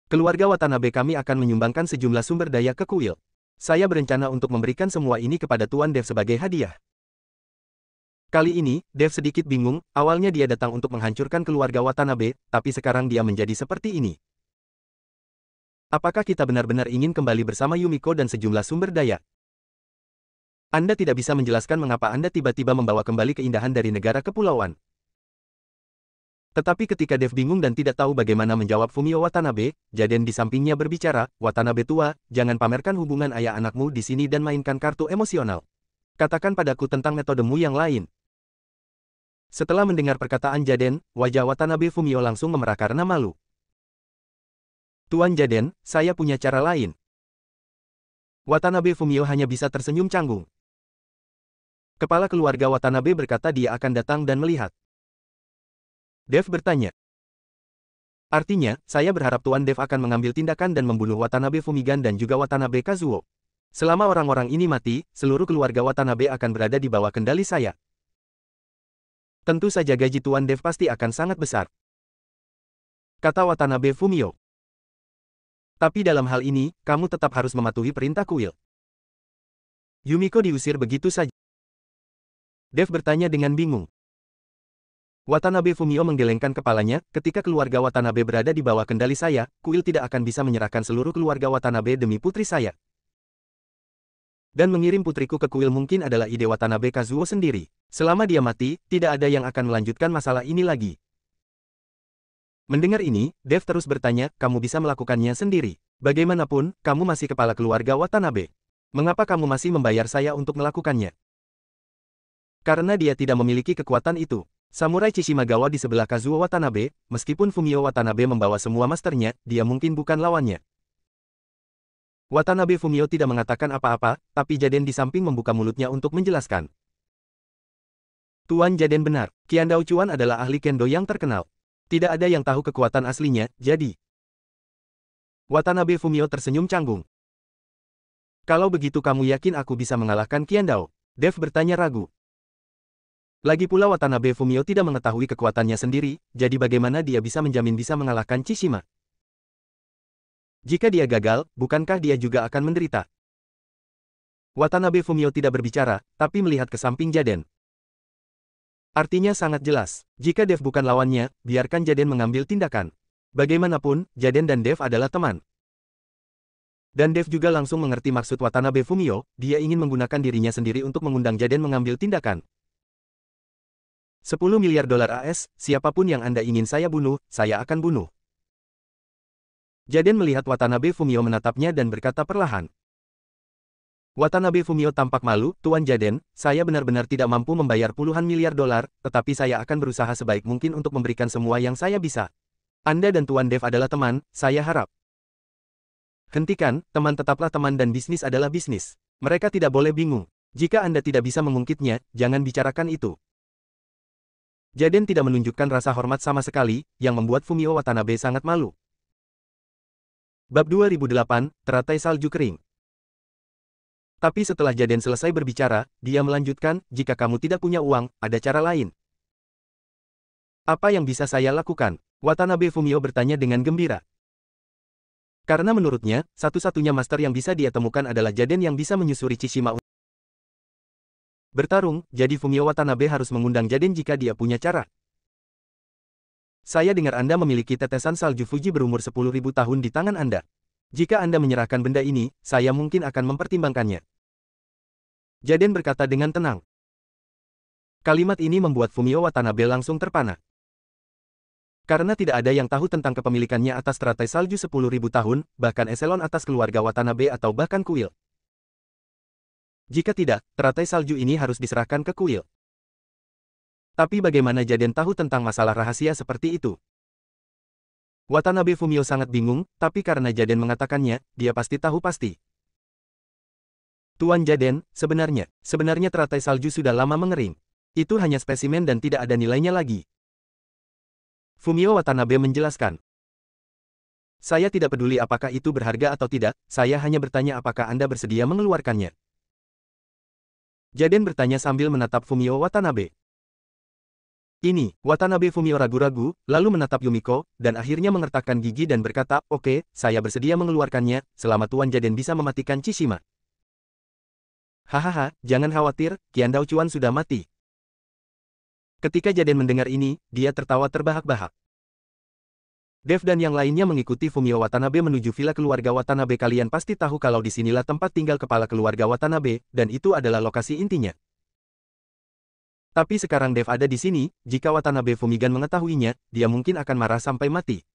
Keluarga Watanabe kami akan menyumbangkan sejumlah sumber daya ke kuil. Saya berencana untuk memberikan semua ini kepada Tuan Dev sebagai hadiah. Kali ini, Dev sedikit bingung, awalnya dia datang untuk menghancurkan keluarga Watanabe, tapi sekarang dia menjadi seperti ini. Apakah kita benar-benar ingin kembali bersama Yumiko dan sejumlah sumber daya? Anda tidak bisa menjelaskan mengapa Anda tiba-tiba membawa kembali keindahan dari negara kepulauan. Tetapi ketika Dev bingung dan tidak tahu bagaimana menjawab Fumio Watanabe, Jaden di sampingnya berbicara, Watanabe tua, jangan pamerkan hubungan ayah anakmu di sini dan mainkan kartu emosional. Katakan padaku tentang metodemu yang lain. Setelah mendengar perkataan Jaden, wajah Watanabe Fumio langsung memerah karena malu. Tuan Jaden, saya punya cara lain. Watanabe Fumio hanya bisa tersenyum canggung. Kepala keluarga Watanabe berkata dia akan datang dan melihat. Dev bertanya. Artinya, saya berharap Tuan Dev akan mengambil tindakan dan membunuh Watanabe Fumigan dan juga Watanabe Kazuo. Selama orang-orang ini mati, seluruh keluarga Watanabe akan berada di bawah kendali saya. Tentu saja gaji Tuan Dev pasti akan sangat besar. Kata Watanabe Fumio. Tapi dalam hal ini, kamu tetap harus mematuhi perintah kuil. Yumiko diusir begitu saja. Dev bertanya dengan bingung. Watanabe Fumio menggelengkan kepalanya, ketika keluarga Watanabe berada di bawah kendali saya, kuil tidak akan bisa menyerahkan seluruh keluarga Watanabe demi putri saya. Dan mengirim putriku ke kuil mungkin adalah ide Watanabe Kazuo sendiri. Selama dia mati, tidak ada yang akan melanjutkan masalah ini lagi. Mendengar ini, Dev terus bertanya, kamu bisa melakukannya sendiri. Bagaimanapun, kamu masih kepala keluarga Watanabe. Mengapa kamu masih membayar saya untuk melakukannya? Karena dia tidak memiliki kekuatan itu. Samurai Chishimagawa di sebelah Kazuo Watanabe, meskipun Fumio Watanabe membawa semua masternya, dia mungkin bukan lawannya. Watanabe Fumio tidak mengatakan apa-apa, tapi Jaden di samping membuka mulutnya untuk menjelaskan. Tuan Jaden benar, Qian Dao Chuan adalah ahli kendo yang terkenal. Tidak ada yang tahu kekuatan aslinya, jadi. Watanabe Fumio tersenyum canggung. Kalau begitu kamu yakin aku bisa mengalahkan Qian Dao? Dev bertanya ragu. Lagi pula Watanabe Fumio tidak mengetahui kekuatannya sendiri, jadi bagaimana dia bisa menjamin bisa mengalahkan Chishima? Jika dia gagal, bukankah dia juga akan menderita? Watanabe Fumio tidak berbicara, tapi melihat ke samping Jaden. Artinya sangat jelas, jika Dev bukan lawannya, biarkan Jaden mengambil tindakan. Bagaimanapun, Jaden dan Dev adalah teman. Dan Dev juga langsung mengerti maksud Watanabe Fumio, dia ingin menggunakan dirinya sendiri untuk mengundang Jaden mengambil tindakan. 10 miliar dolar AS, siapapun yang Anda ingin saya bunuh, saya akan bunuh. Jaden melihat Watanabe Fumio menatapnya dan berkata perlahan. Watanabe Fumio tampak malu, Tuan Jaden, saya benar-benar tidak mampu membayar puluhan miliar dolar, tetapi saya akan berusaha sebaik mungkin untuk memberikan semua yang saya bisa. Anda dan Tuan Dev adalah teman, saya harap. Hentikan, teman tetaplah teman dan bisnis adalah bisnis. Mereka tidak boleh bingung. Jika Anda tidak bisa mengungkitnya, jangan bicarakan itu. Jaden tidak menunjukkan rasa hormat sama sekali, yang membuat Fumio Watanabe sangat malu. Bab 2008, Teratai Salju Kering. Tapi setelah Jaden selesai berbicara, dia melanjutkan, jika kamu tidak punya uang, ada cara lain. Apa yang bisa saya lakukan? Watanabe Fumio bertanya dengan gembira. Karena menurutnya, satu-satunya master yang bisa dia temukan adalah Jaden yang bisa menyusuri Chishima untuk bertarung, jadi Fumio Watanabe harus mengundang Jaden jika dia punya cara. Saya dengar Anda memiliki tetesan salju Fuji berumur 10.000 tahun di tangan Anda. Jika Anda menyerahkan benda ini, saya mungkin akan mempertimbangkannya. Jaden berkata dengan tenang. Kalimat ini membuat Fumio Watanabe langsung terpana. Karena tidak ada yang tahu tentang kepemilikannya atas teratai salju 10.000 tahun, bahkan eselon atas keluarga Watanabe atau bahkan kuil. Jika tidak, teratai salju ini harus diserahkan ke kuil. Tapi bagaimana Jaden tahu tentang masalah rahasia seperti itu? Watanabe Fumio sangat bingung, tapi karena Jaden mengatakannya, dia pasti tahu pasti. Tuan Jaden, sebenarnya teratai salju sudah lama mengering. Itu hanya spesimen dan tidak ada nilainya lagi. Fumio Watanabe menjelaskan. Saya tidak peduli apakah itu berharga atau tidak, saya hanya bertanya apakah Anda bersedia mengeluarkannya. Jaden bertanya sambil menatap Fumio Watanabe. Ini, Watanabe Fumio ragu-ragu, lalu menatap Yumiko, dan akhirnya mengertakkan gigi dan berkata, oke, saya bersedia mengeluarkannya, selama Tuan Jaden bisa mematikan Chishima. Hahaha, jangan khawatir, Qian Dao Chuan sudah mati. Ketika Jaden mendengar ini, dia tertawa terbahak-bahak. Dev dan yang lainnya mengikuti Fumio Watanabe menuju villa keluarga Watanabe. Kalian pasti tahu kalau disinilah tempat tinggal kepala keluarga Watanabe, dan itu adalah lokasi intinya. Tapi sekarang Dev ada di sini, jika Watanabe Fumigan mengetahuinya, dia mungkin akan marah sampai mati.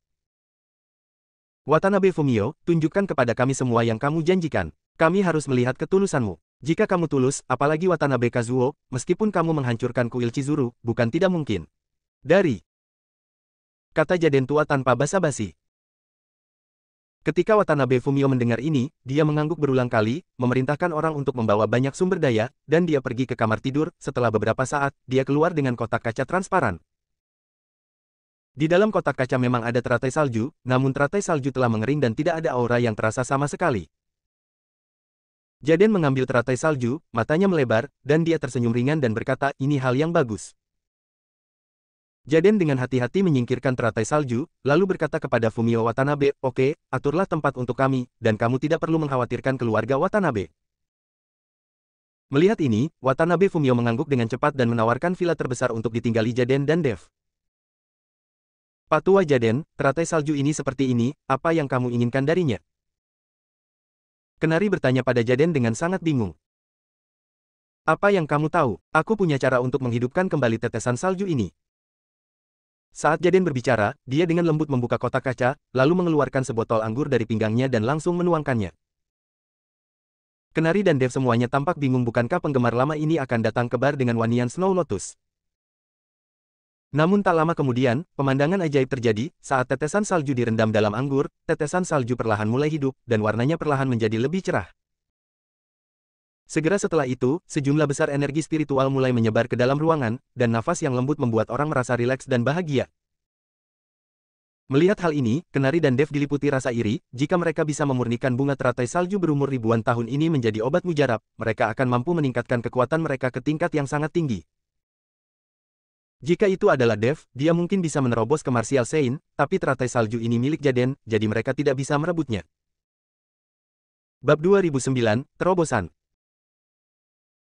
Watanabe Fumio, tunjukkan kepada kami semua yang kamu janjikan. Kami harus melihat ketulusanmu. Jika kamu tulus, apalagi Watanabe Kazuo, meskipun kamu menghancurkan kuil Chizuru, bukan tidak mungkin. Dari kata Jaden tua tanpa basa-basi. Ketika Watanabe Fumio mendengar ini, dia mengangguk berulang kali, memerintahkan orang untuk membawa banyak sumber daya, dan dia pergi ke kamar tidur. Setelah beberapa saat, dia keluar dengan kotak kaca transparan. Di dalam kotak kaca memang ada teratai salju, namun teratai salju telah mengering dan tidak ada aura yang terasa sama sekali. Jaden mengambil teratai salju, matanya melebar, dan dia tersenyum ringan dan berkata, ini hal yang bagus. Jaden dengan hati-hati menyingkirkan teratai salju, lalu berkata kepada Fumio Watanabe, oke, aturlah tempat untuk kami, dan kamu tidak perlu mengkhawatirkan keluarga Watanabe. Melihat ini, Watanabe Fumio mengangguk dengan cepat dan menawarkan villa terbesar untuk ditinggali Jaden dan Dev. Patua Jaden, teratai salju ini seperti ini, apa yang kamu inginkan darinya? Kenari bertanya pada Jaden dengan sangat bingung. Apa yang kamu tahu? Aku punya cara untuk menghidupkan kembali tetesan salju ini. Saat Jaden berbicara, dia dengan lembut membuka kotak kaca, lalu mengeluarkan sebotol anggur dari pinggangnya dan langsung menuangkannya. Kenari dan Dev semuanya tampak bingung, bukankah penggemar lama ini akan datang ke bar dengan wanian Snow Lotus? Namun tak lama kemudian, pemandangan ajaib terjadi. Saat tetesan salju direndam dalam anggur, tetesan salju perlahan mulai hidup, dan warnanya perlahan menjadi lebih cerah. Segera setelah itu, sejumlah besar energi spiritual mulai menyebar ke dalam ruangan, dan nafas yang lembut membuat orang merasa rileks dan bahagia. Melihat hal ini, Kenari dan Dev diliputi rasa iri. Jika mereka bisa memurnikan bunga teratai salju berumur ribuan tahun ini menjadi obat mujarab, mereka akan mampu meningkatkan kekuatan mereka ke tingkat yang sangat tinggi. Jika itu adalah Dev, dia mungkin bisa menerobos ke Martial Saint, tapi teratai salju ini milik Jaden, jadi mereka tidak bisa merebutnya. Bab 2009, Terobosan.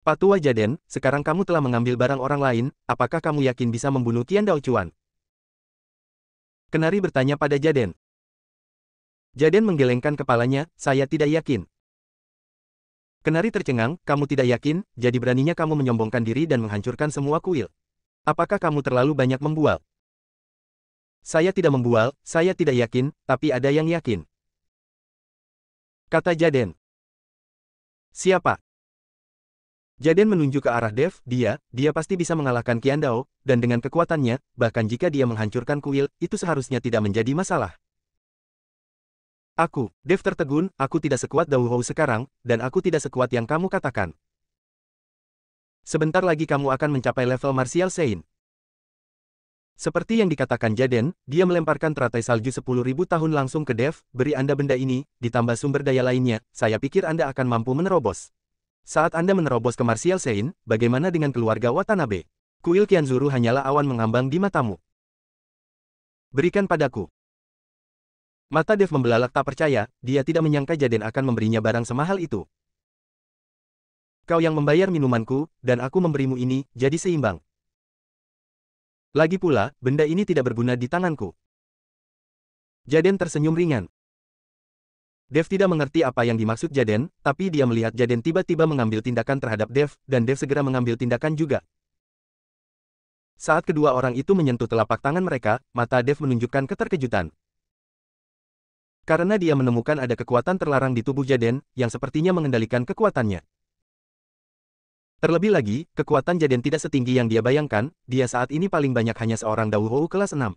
Patua Jaden, sekarang kamu telah mengambil barang orang lain, apakah kamu yakin bisa membunuh Qian Dao Chuan? Kenari bertanya pada Jaden. Jaden menggelengkan kepalanya, saya tidak yakin. Kenari tercengang, kamu tidak yakin, jadi beraninya kamu menyombongkan diri dan menghancurkan semua kuil. Apakah kamu terlalu banyak membual? Saya tidak membual, saya tidak yakin, tapi ada yang yakin. Kata Jaden. Siapa? Jaden menunjuk ke arah Dev, dia pasti bisa mengalahkan Qian Dao, dan dengan kekuatannya, bahkan jika dia menghancurkan kuil, itu seharusnya tidak menjadi masalah. Aku, Dev tertegun, aku tidak sekuat Dao Hou sekarang, dan aku tidak sekuat yang kamu katakan. Sebentar lagi kamu akan mencapai level Martial Saint. Seperti yang dikatakan Jaden, dia melemparkan teratai salju 10.000 tahun langsung ke Dev, beri Anda benda ini, ditambah sumber daya lainnya, saya pikir Anda akan mampu menerobos. Saat Anda menerobos ke Martial Saint, bagaimana dengan keluarga Watanabe? Kuil Qianzuru hanyalah awan mengambang di matamu. Berikan padaku. Mata Dev membelalak tak percaya, dia tidak menyangka Jaden akan memberinya barang semahal itu. Kau yang membayar minumanku, dan aku memberimu ini, jadi seimbang. Lagi pula, benda ini tidak berguna di tanganku. Jaden tersenyum ringan. Dev tidak mengerti apa yang dimaksud Jaden, tapi dia melihat Jaden tiba-tiba mengambil tindakan terhadap Dev, dan Dev segera mengambil tindakan juga. Saat kedua orang itu menyentuh telapak tangan mereka, mata Dev menunjukkan keterkejutan. Karena dia menemukan ada kekuatan terlarang di tubuh Jaden, yang sepertinya mengendalikan kekuatannya. Terlebih lagi, kekuatan Jaden tidak setinggi yang dia bayangkan, dia saat ini paling banyak hanya seorang Dao Hou kelas 6.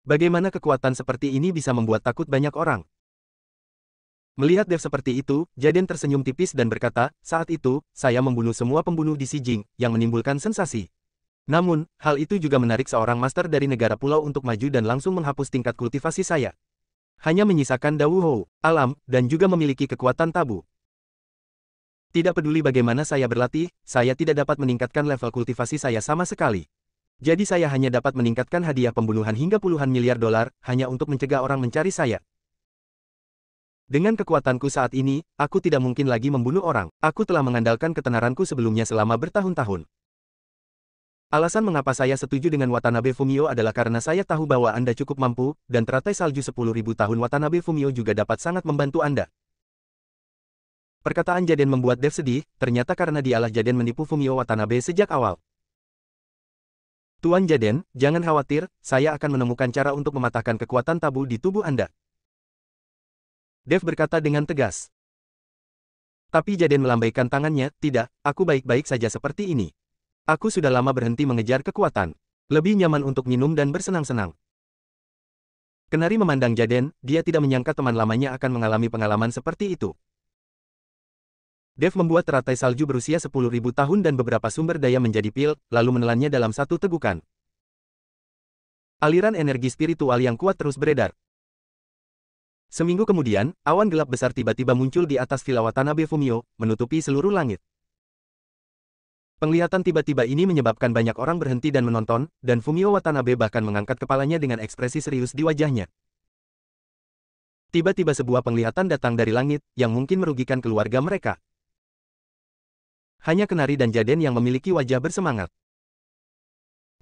Bagaimana kekuatan seperti ini bisa membuat takut banyak orang? Melihat Dev seperti itu, Jaden tersenyum tipis dan berkata, saat itu, saya membunuh semua pembunuh di Xijing, yang menimbulkan sensasi. Namun, hal itu juga menarik seorang master dari negara pulau untuk maju dan langsung menghapus tingkat kultivasi saya. Hanya menyisakan Dao Hou, alam, dan juga memiliki kekuatan tabu. Tidak peduli bagaimana saya berlatih, saya tidak dapat meningkatkan level kultivasi saya sama sekali. Jadi saya hanya dapat meningkatkan hadiah pembunuhan hingga puluhan miliar dolar, hanya untuk mencegah orang mencari saya. Dengan kekuatanku saat ini, aku tidak mungkin lagi membunuh orang. Aku telah mengandalkan ketenaranku sebelumnya selama bertahun-tahun. Alasan mengapa saya setuju dengan Watanabe Fumio adalah karena saya tahu bahwa Anda cukup mampu, dan teratai salju 10.000 tahun Watanabe Fumio juga dapat sangat membantu Anda. Perkataan Jaden membuat Dev sedih, ternyata karena dialah Jaden menipu Fumio Watanabe sejak awal. Tuan Jaden, jangan khawatir, saya akan menemukan cara untuk mematahkan kekuatan tabu di tubuh Anda. Dev berkata dengan tegas. Tapi Jaden melambaikan tangannya, tidak, aku baik-baik saja seperti ini. Aku sudah lama berhenti mengejar kekuatan. Lebih nyaman untuk minum dan bersenang-senang. Kenari memandang Jaden, dia tidak menyangka teman lamanya akan mengalami pengalaman seperti itu. Dev membuat teratai salju berusia 10.000 tahun dan beberapa sumber daya menjadi pil, lalu menelannya dalam satu tegukan. Aliran energi spiritual yang kuat terus beredar. Seminggu kemudian, awan gelap besar tiba-tiba muncul di atas Villa Watanabe Fumio, menutupi seluruh langit. Penglihatan tiba-tiba ini menyebabkan banyak orang berhenti dan menonton, dan Fumio Watanabe bahkan mengangkat kepalanya dengan ekspresi serius di wajahnya. Tiba-tiba sebuah penglihatan datang dari langit, yang mungkin merugikan keluarga mereka. Hanya Kenari dan Jaden yang memiliki wajah bersemangat.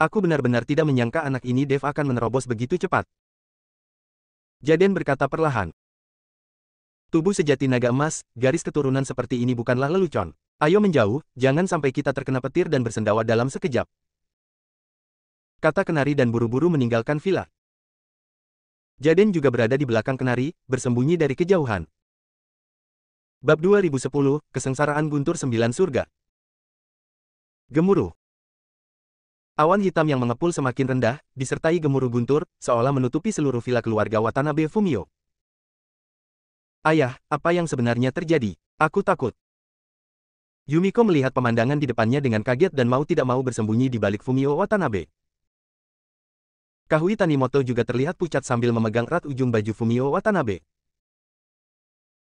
Aku benar-benar tidak menyangka anak ini Dev akan menerobos begitu cepat. Jaden berkata perlahan. Tubuh sejati naga emas, garis keturunan seperti ini bukanlah lelucon. Ayo menjauh, jangan sampai kita terkena petir dan bersendawa dalam sekejap. Kata Kenari dan buru-buru meninggalkan villa. Jaden juga berada di belakang Kenari, bersembunyi dari kejauhan. Bab 2010, Kesengsaraan Guntur 9 Surga. Gemuruh. Awan hitam yang mengepul semakin rendah, disertai gemuruh guntur, seolah menutupi seluruh villa keluarga Watanabe Fumio. Ayah, apa yang sebenarnya terjadi? Aku takut. Yumiko melihat pemandangan di depannya dengan kaget dan mau tidak mau bersembunyi di balik Fumio Watanabe. Kahui Tanimoto juga terlihat pucat sambil memegang erat ujung baju Fumio Watanabe.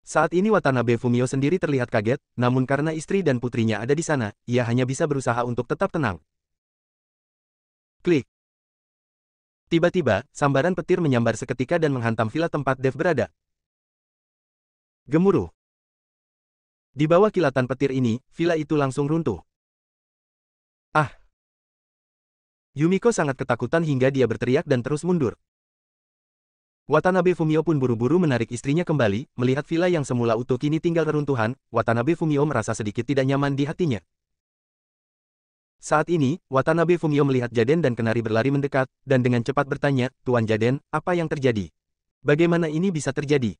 Saat ini Watanabe Fumio sendiri terlihat kaget, namun karena istri dan putrinya ada di sana, ia hanya bisa berusaha untuk tetap tenang. Klik. Tiba-tiba, sambaran petir menyambar seketika dan menghantam villa tempat Dev berada. Gemuruh. Di bawah kilatan petir ini, villa itu langsung runtuh. Ah! Yumiko sangat ketakutan hingga dia berteriak dan terus mundur. Watanabe Fumio pun buru-buru menarik istrinya kembali, melihat villa yang semula utuh kini tinggal reruntuhan, Watanabe Fumio merasa sedikit tidak nyaman di hatinya. Saat ini, Watanabe Fumio melihat Jaden dan Kenari berlari mendekat, dan dengan cepat bertanya, Tuan Jaden, apa yang terjadi? Bagaimana ini bisa terjadi?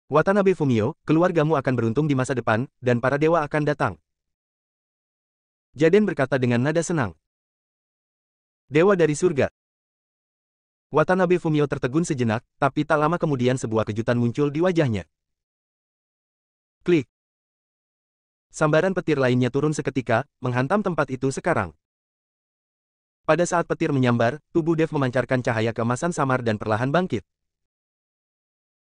Watanabe Fumio, keluargamu akan beruntung di masa depan, dan para dewa akan datang. Jaden berkata dengan nada senang. Dewa dari surga. Watanabe Fumio tertegun sejenak, tapi tak lama kemudian sebuah kejutan muncul di wajahnya. Klik. Sambaran petir lainnya turun seketika, menghantam tempat itu sekarang. Pada saat petir menyambar, tubuh Dev memancarkan cahaya keemasan samar dan perlahan bangkit.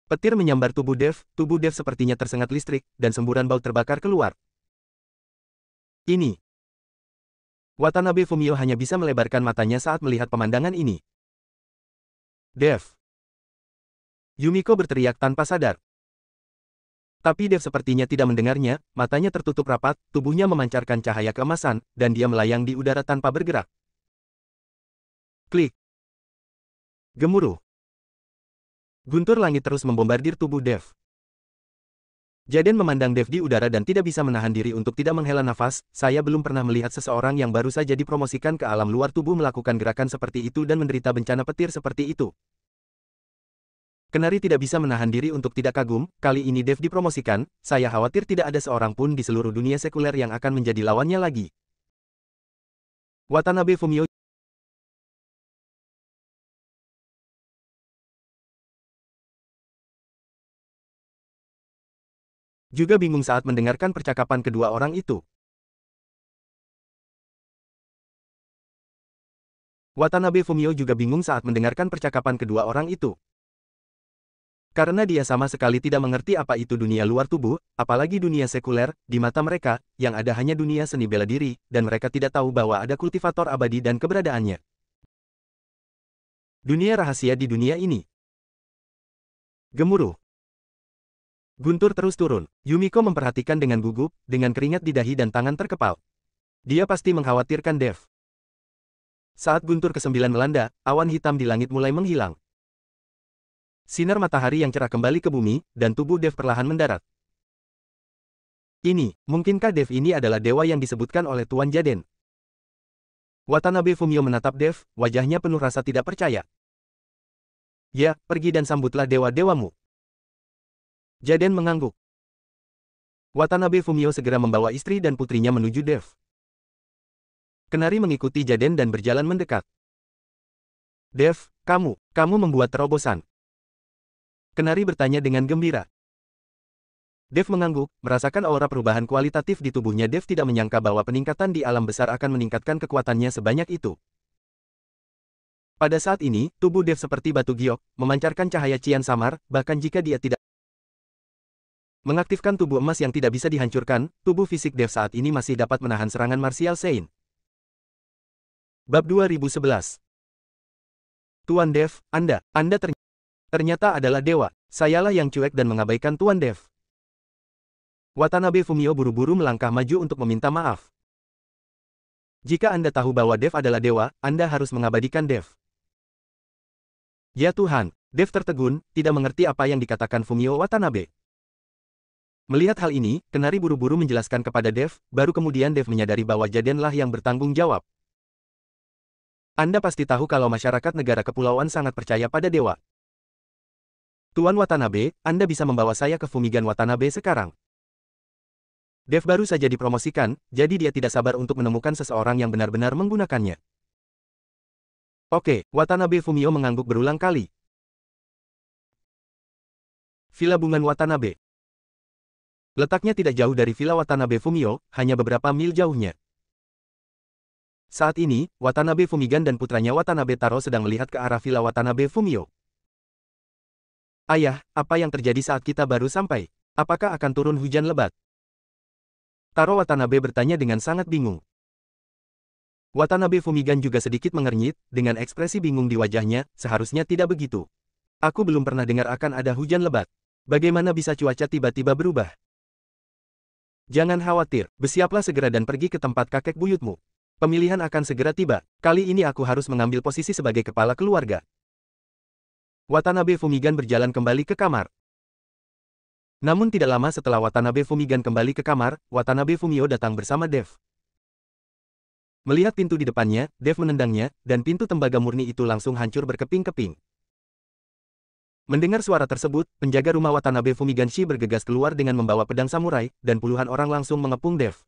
Petir menyambar tubuh Dev sepertinya tersengat listrik, dan semburan bau terbakar keluar. Ini. Watanabe Fumio hanya bisa melebarkan matanya saat melihat pemandangan ini. Dev. Yumiko berteriak tanpa sadar. Tapi Dev sepertinya tidak mendengarnya, matanya tertutup rapat, tubuhnya memancarkan cahaya keemasan, dan dia melayang di udara tanpa bergerak. Klik. Gemuruh. Guntur langit terus membombardir tubuh Dev. Jaden memandang Dev di udara dan tidak bisa menahan diri untuk tidak menghela nafas. Saya belum pernah melihat seseorang yang baru saja dipromosikan ke alam luar tubuh melakukan gerakan seperti itu dan menderita bencana petir seperti itu. Kenari tidak bisa menahan diri untuk tidak kagum. Kali ini Dev dipromosikan, saya khawatir tidak ada seorang pun di seluruh dunia sekuler yang akan menjadi lawannya lagi. Watanabe Fumio juga bingung saat mendengarkan percakapan kedua orang itu. Watanabe Fumio juga bingung saat mendengarkan percakapan kedua orang itu. Karena dia sama sekali tidak mengerti apa itu dunia luar tubuh, apalagi dunia sekuler, di mata mereka, yang ada hanya dunia seni bela diri, dan mereka tidak tahu bahwa ada kultivator abadi dan keberadaannya. Dunia rahasia di dunia ini. Gemuruh. Guntur terus turun. Yumiko memperhatikan dengan gugup, dengan keringat di dahi dan tangan terkepal. Dia pasti mengkhawatirkan Dev. Saat guntur ke-9 melanda, awan hitam di langit mulai menghilang. Sinar matahari yang cerah kembali ke bumi, dan tubuh Dev perlahan mendarat. Mungkinkah Dev ini adalah dewa yang disebutkan oleh Tuan Jaden? Watanabe Fumio menatap Dev, wajahnya penuh rasa tidak percaya. Ya, pergi dan sambutlah dewa-dewamu. Jaden mengangguk. Watanabe Fumio segera membawa istri dan putrinya menuju Dev. Kenari mengikuti Jaden dan berjalan mendekat. Dev, kamu membuat terobosan. Kenari bertanya dengan gembira. Dev mengangguk, merasakan aura perubahan kualitatif di tubuhnya. Dev tidak menyangka bahwa peningkatan di alam besar akan meningkatkan kekuatannya sebanyak itu. Pada saat ini, tubuh Dev seperti batu giok, memancarkan cahaya cian samar, bahkan jika dia tidak mengaktifkan tubuh emas yang tidak bisa dihancurkan, tubuh fisik Dev saat ini masih dapat menahan serangan martial Sein. Bab 2011. Tuan Dev, Anda ternyata adalah dewa. Sayalah yang cuek dan mengabaikan Tuan Dev. Watanabe Fumio buru-buru melangkah maju untuk meminta maaf. Jika Anda tahu bahwa Dev adalah dewa, Anda harus mengabadikan Dev. Ya Tuhan, Dev tertegun, tidak mengerti apa yang dikatakan Fumio Watanabe. Melihat hal ini, Kenari buru-buru menjelaskan kepada Dev, baru kemudian Dev menyadari bahwa Jadenlah yang bertanggung jawab. Anda pasti tahu kalau masyarakat negara kepulauan sangat percaya pada dewa. Tuan Watanabe, Anda bisa membawa saya ke Fumigan Watanabe sekarang. Dev baru saja dipromosikan, jadi dia tidak sabar untuk menemukan seseorang yang benar-benar menggunakannya. Oke, Watanabe Fumio mengangguk berulang kali. Villa Bungan Watanabe. Letaknya tidak jauh dari Villa Watanabe Fumio, hanya beberapa mil jauhnya. Saat ini, Watanabe Fumigan dan putranya Watanabe Taro sedang melihat ke arah Villa Watanabe Fumio. Ayah, apa yang terjadi saat kita baru sampai? Apakah akan turun hujan lebat? Taro Watanabe bertanya dengan sangat bingung. Watanabe Fumigan juga sedikit mengernyit, dengan ekspresi bingung di wajahnya, seharusnya tidak begitu. Aku belum pernah dengar akan ada hujan lebat. Bagaimana bisa cuaca tiba-tiba berubah? Jangan khawatir, bersiaplah segera dan pergi ke tempat kakek buyutmu. Pemilihan akan segera tiba. Kali ini aku harus mengambil posisi sebagai kepala keluarga. Watanabe Fumigan berjalan kembali ke kamar. Namun tidak lama setelah Watanabe Fumigan kembali ke kamar, Watanabe Fumio datang bersama Dev. Melihat pintu di depannya, Dev menendangnya, dan pintu tembaga murni itu langsung hancur berkeping-keping. Mendengar suara tersebut, penjaga rumah Watanabe Fumiganshi bergegas keluar dengan membawa pedang samurai, dan puluhan orang langsung mengepung Dev.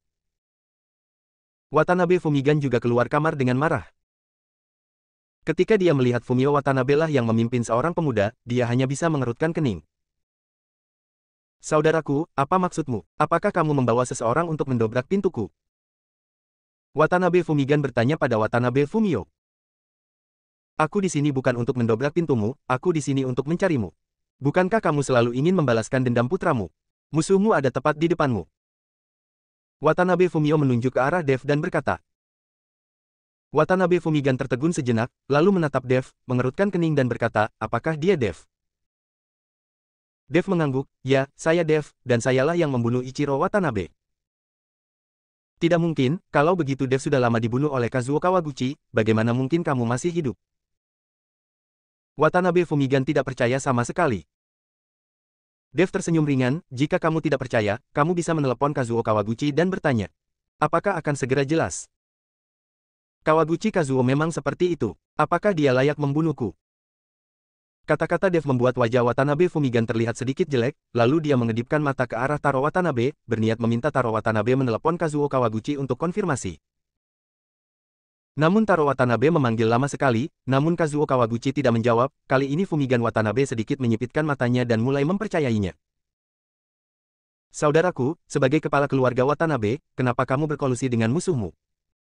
Watanabe Fumigan juga keluar kamar dengan marah. Ketika dia melihat Fumio Watanabe lah yang memimpin seorang pemuda, dia hanya bisa mengerutkan kening. Saudaraku, apa maksudmu? Apakah kamu membawa seseorang untuk mendobrak pintuku? Watanabe Fumigan bertanya pada Watanabe Fumio. Aku di sini bukan untuk mendobrak pintumu, aku di sini untuk mencarimu. Bukankah kamu selalu ingin membalaskan dendam putramu? Musuhmu ada tepat di depanmu. Watanabe Fumio menunjuk ke arah Dev dan berkata, Watanabe Fumigan tertegun sejenak, lalu menatap Dev, mengerutkan kening dan berkata, apakah dia Dev? Dev mengangguk, ya, saya Dev, dan sayalah yang membunuh Ichiro Watanabe. Tidak mungkin, kalau begitu Dev sudah lama dibunuh oleh Kazuo Kawaguchi, bagaimana mungkin kamu masih hidup? Watanabe Fumigan tidak percaya sama sekali. Dev tersenyum ringan, jika kamu tidak percaya, kamu bisa menelepon Kazuo Kawaguchi dan bertanya. Apakah akan segera jelas? Kawaguchi Kazuo memang seperti itu. Apakah dia layak membunuhku? Kata-kata Dev membuat wajah Watanabe Fumigan terlihat sedikit jelek, lalu dia mengedipkan mata ke arah Taro Watanabe, berniat meminta Taro Watanabe menelepon Kazuo Kawaguchi untuk konfirmasi. Namun Taro Watanabe memanggil lama sekali, namun Kazuo Kawaguchi tidak menjawab, kali ini Fumigan Watanabe sedikit menyipitkan matanya dan mulai mempercayainya. Saudaraku, sebagai kepala keluarga Watanabe, kenapa kamu berkolusi dengan musuhmu?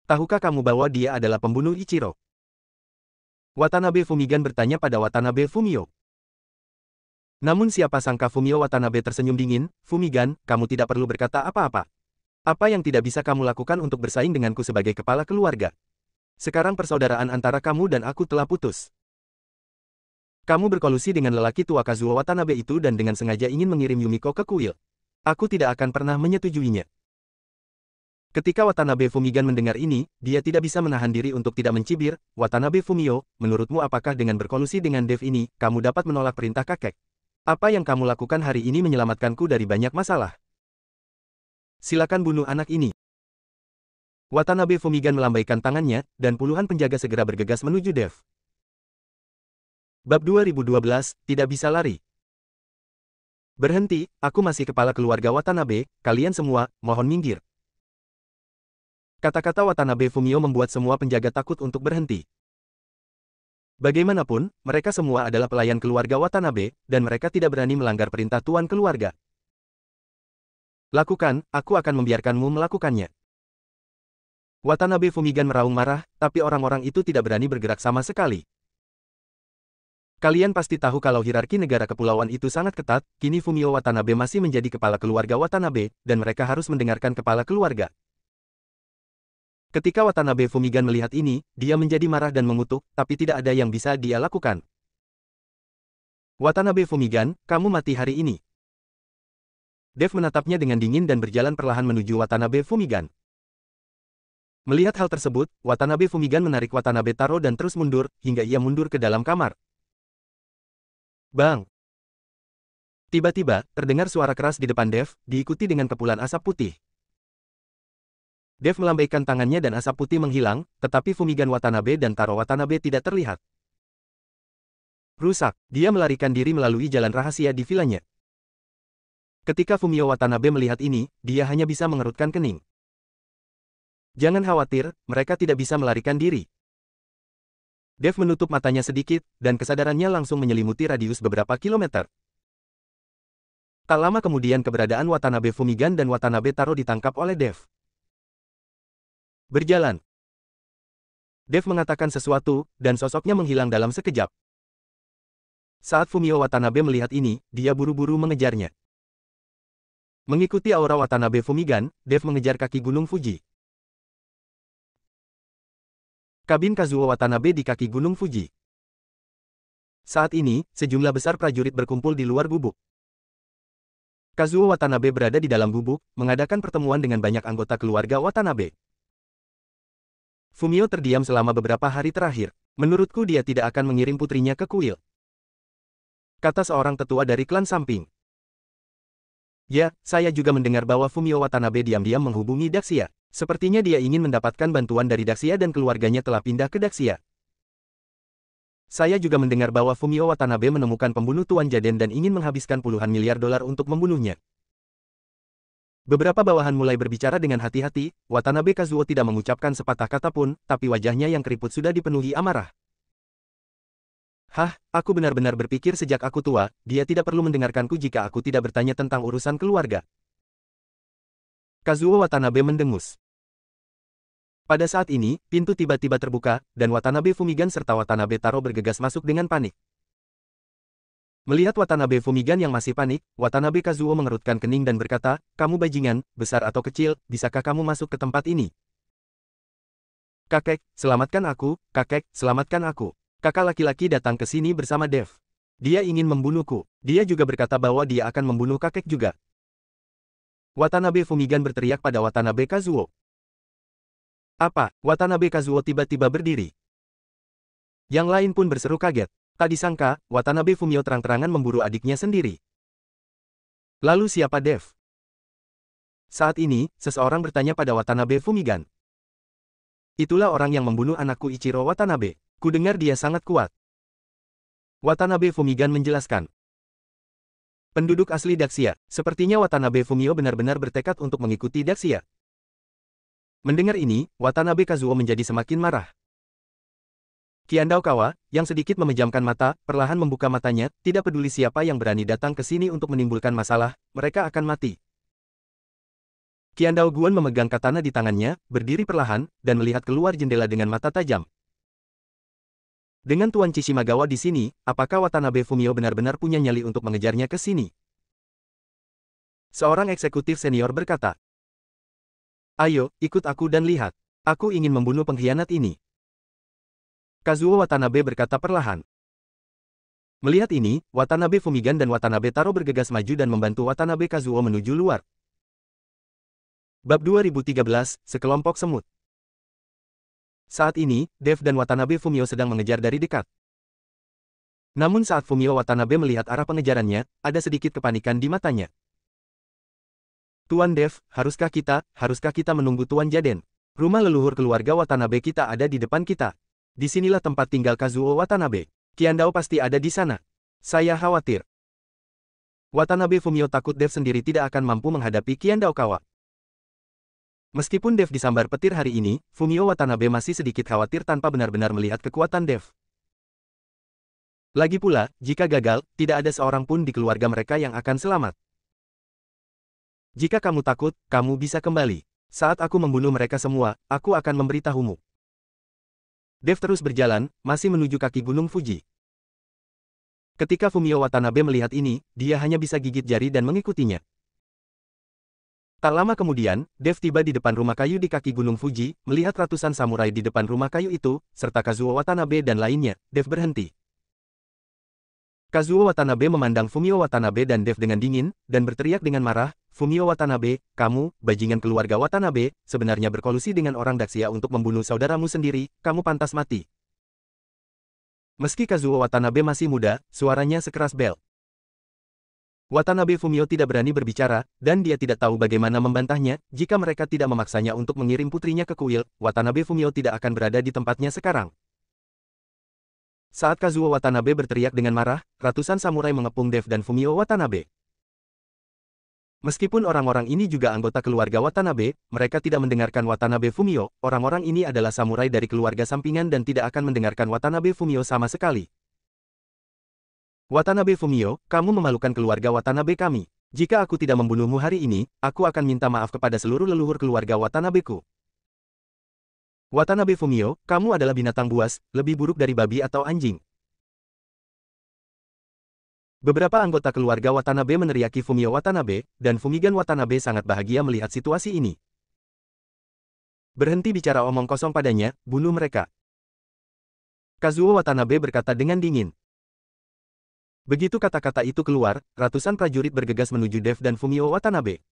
Tahukah kamu bahwa dia adalah pembunuh Ichiro? Watanabe Fumigan bertanya pada Watanabe Fumio. Namun siapa sangka Fumio Watanabe tersenyum dingin, Fumigan, kamu tidak perlu berkata apa-apa. Apa yang tidak bisa kamu lakukan untuk bersaing denganku sebagai kepala keluarga? Sekarang persaudaraan antara kamu dan aku telah putus. Kamu berkolusi dengan lelaki tua Kazuo Watanabe itu dan dengan sengaja ingin mengirim Yumiko ke kuil. Aku tidak akan pernah menyetujuinya. Ketika Watanabe Fumigan mendengar ini, dia tidak bisa menahan diri untuk tidak mencibir. Watanabe Fumio, menurutmu apakah dengan berkolusi dengan Dev ini, kamu dapat menolak perintah kakek? Apa yang kamu lakukan hari ini menyelamatkanku dari banyak masalah. Silakan bunuh anak ini. Watanabe Fumigan melambaikan tangannya, dan puluhan penjaga segera bergegas menuju Dev. Bab 2012, tidak bisa lari. Berhenti, aku masih kepala keluarga Watanabe, kalian semua, mohon minggir. Kata-kata Watanabe Fumio membuat semua penjaga takut untuk berhenti. Bagaimanapun, mereka semua adalah pelayan keluarga Watanabe, dan mereka tidak berani melanggar perintah tuan keluarga. Lakukan, aku akan membiarkanmu melakukannya. Watanabe Fumigan meraung marah, tapi orang-orang itu tidak berani bergerak sama sekali. Kalian pasti tahu kalau hierarki negara kepulauan itu sangat ketat, kini Fumio Watanabe masih menjadi kepala keluarga Watanabe, dan mereka harus mendengarkan kepala keluarga. Ketika Watanabe Fumigan melihat ini, dia menjadi marah dan mengutuk, tapi tidak ada yang bisa dia lakukan. Watanabe Fumigan, kamu mati hari ini. Dev menatapnya dengan dingin dan berjalan perlahan menuju Watanabe Fumigan. Melihat hal tersebut, Watanabe Fumigan menarik Watanabe Taro dan terus mundur, hingga ia mundur ke dalam kamar. Bang! Tiba-tiba, terdengar suara keras di depan Dev, diikuti dengan kepulan asap putih. Dev melambaikan tangannya dan asap putih menghilang, tetapi Fumigan Watanabe dan Taro Watanabe tidak terlihat. Rusak, dia melarikan diri melalui jalan rahasia di vilanya. Ketika Fumio Watanabe melihat ini, dia hanya bisa mengerutkan kening. Jangan khawatir, mereka tidak bisa melarikan diri. Dev menutup matanya sedikit, dan kesadarannya langsung menyelimuti radius beberapa kilometer. Tak lama kemudian keberadaan Watanabe Fumigan dan Watanabe Taro ditangkap oleh Dev. Berjalan. Dev mengatakan sesuatu, dan sosoknya menghilang dalam sekejap. Saat Fumio Watanabe melihat ini, dia buru-buru mengejarnya. Mengikuti aura Watanabe Fumigan, Dev mengejar kaki Gunung Fuji. Kabin Kazuo Watanabe di kaki Gunung Fuji. Saat ini, sejumlah besar prajurit berkumpul di luar gubuk. Kazuo Watanabe berada di dalam gubuk, mengadakan pertemuan dengan banyak anggota keluarga Watanabe. Fumio terdiam selama beberapa hari terakhir. Menurutku dia tidak akan mengirim putrinya ke kuil. Kata seorang tetua dari klan samping. Ya, saya juga mendengar bahwa Fumio Watanabe diam-diam menghubungi Daxia. Sepertinya dia ingin mendapatkan bantuan dari Daxia dan keluarganya telah pindah ke Daxia. Saya juga mendengar bahwa Fumio Watanabe menemukan pembunuh Tuan Jaden dan ingin menghabiskan puluhan miliar dolar untuk membunuhnya. Beberapa bawahan mulai berbicara dengan hati-hati, Watanabe Kazuo tidak mengucapkan sepatah kata pun, tapi wajahnya yang keriput sudah dipenuhi amarah. Hah, aku benar-benar berpikir sejak aku tua, dia tidak perlu mendengarkanku jika aku tidak bertanya tentang urusan keluarga. Kazuo Watanabe mendengus. Pada saat ini, pintu tiba-tiba terbuka, dan Watanabe Fumigan serta Watanabe Taro bergegas masuk dengan panik. Melihat Watanabe Fumigan yang masih panik, Watanabe Kazuo mengerutkan kening dan berkata, kamu bajingan, besar atau kecil, bisakah kamu masuk ke tempat ini? Kakek, selamatkan aku, kakek, selamatkan aku. Kakak laki-laki datang ke sini bersama Dev. Dia ingin membunuhku. Dia juga berkata bahwa dia akan membunuh kakek juga. Watanabe Fumigan berteriak pada Watanabe Kazuo. Apa? Watanabe Kazuo tiba-tiba berdiri. Yang lain pun berseru kaget. Tak disangka, Watanabe Fumio terang-terangan memburu adiknya sendiri. Lalu siapa Dev? Saat ini, seseorang bertanya pada Watanabe Fumigan. Itulah orang yang membunuh anakku Ichiro Watanabe. Kudengar dia sangat kuat. Watanabe Fumigan menjelaskan. Penduduk asli Daxia, sepertinya Watanabe Fumio benar-benar bertekad untuk mengikuti Daxia. Mendengar ini, Watanabe Kazuo menjadi semakin marah. Qiandao Kawa, yang sedikit memejamkan mata, perlahan membuka matanya, tidak peduli siapa yang berani datang ke sini untuk menimbulkan masalah, mereka akan mati. Qiandao Guan memegang katana di tangannya, berdiri perlahan, dan melihat keluar jendela dengan mata tajam. Dengan Tuan Chishimagawa di sini, apakah Watanabe Fumio benar-benar punya nyali untuk mengejarnya ke sini? Seorang eksekutif senior berkata, "Ayo, ikut aku dan lihat. Aku ingin membunuh pengkhianat ini." Kazuo Watanabe berkata perlahan. Melihat ini, Watanabe Fumigan dan Watanabe Taro bergegas maju dan membantu Watanabe Kazuo menuju luar. Bab 2013, Sekelompok Semut. Saat ini, Dev dan Watanabe Fumio sedang mengejar dari dekat. Namun saat Fumio Watanabe melihat arah pengejarannya, ada sedikit kepanikan di matanya. "Tuan Dev, haruskah kita menunggu Tuan Jaden? Rumah leluhur keluarga Watanabe kita ada di depan kita. Disinilah tempat tinggal Kazuo Watanabe. Qiandao pasti ada di sana. Saya khawatir." Watanabe Fumio takut Dev sendiri tidak akan mampu menghadapi Qiandao Kawa. Meskipun Dev disambar petir hari ini, Fumio Watanabe masih sedikit khawatir tanpa benar-benar melihat kekuatan Dev. Lagi pula, jika gagal, tidak ada seorang pun di keluarga mereka yang akan selamat. "Jika kamu takut, kamu bisa kembali. Saat aku membunuh mereka semua, aku akan memberitahumu." Dev terus berjalan, masih menuju kaki Gunung Fuji. Ketika Fumio Watanabe melihat ini, dia hanya bisa gigit jari dan mengikutinya. Tak lama kemudian, Dev tiba di depan rumah kayu di kaki Gunung Fuji, melihat ratusan samurai di depan rumah kayu itu, serta Kazuo Watanabe dan lainnya. Dev berhenti. Kazuo Watanabe memandang Fumio Watanabe dan Dev dengan dingin, dan berteriak dengan marah, "Fumio Watanabe, kamu, bajingan keluarga Watanabe, sebenarnya berkolusi dengan orang Daxia untuk membunuh saudaramu sendiri, kamu pantas mati." Meski Kazuo Watanabe masih muda, suaranya sekeras bel. Watanabe Fumio tidak berani berbicara, dan dia tidak tahu bagaimana membantahnya. Jika mereka tidak memaksanya untuk mengirim putrinya ke kuil, Watanabe Fumio tidak akan berada di tempatnya sekarang. Saat Kazuo Watanabe berteriak dengan marah, ratusan samurai mengepung Dev dan Fumio Watanabe. Meskipun orang-orang ini juga anggota keluarga Watanabe, mereka tidak mendengarkan Watanabe Fumio. Orang-orang ini adalah samurai dari keluarga sampingan dan tidak akan mendengarkan Watanabe Fumio sama sekali. "Watanabe Fumio, kamu memalukan keluarga Watanabe kami. Jika aku tidak membunuhmu hari ini, aku akan minta maaf kepada seluruh leluhur keluarga Watanabeku." "Watanabe Fumio, kamu adalah binatang buas, lebih buruk dari babi atau anjing." Beberapa anggota keluarga Watanabe meneriaki Fumio Watanabe, dan Fumigan Watanabe sangat bahagia melihat situasi ini. "Berhenti bicara omong kosong padanya, bunuh mereka." Kazuo Watanabe berkata dengan dingin. Begitu kata-kata itu keluar, ratusan prajurit bergegas menuju Dev dan Fumio Watanabe.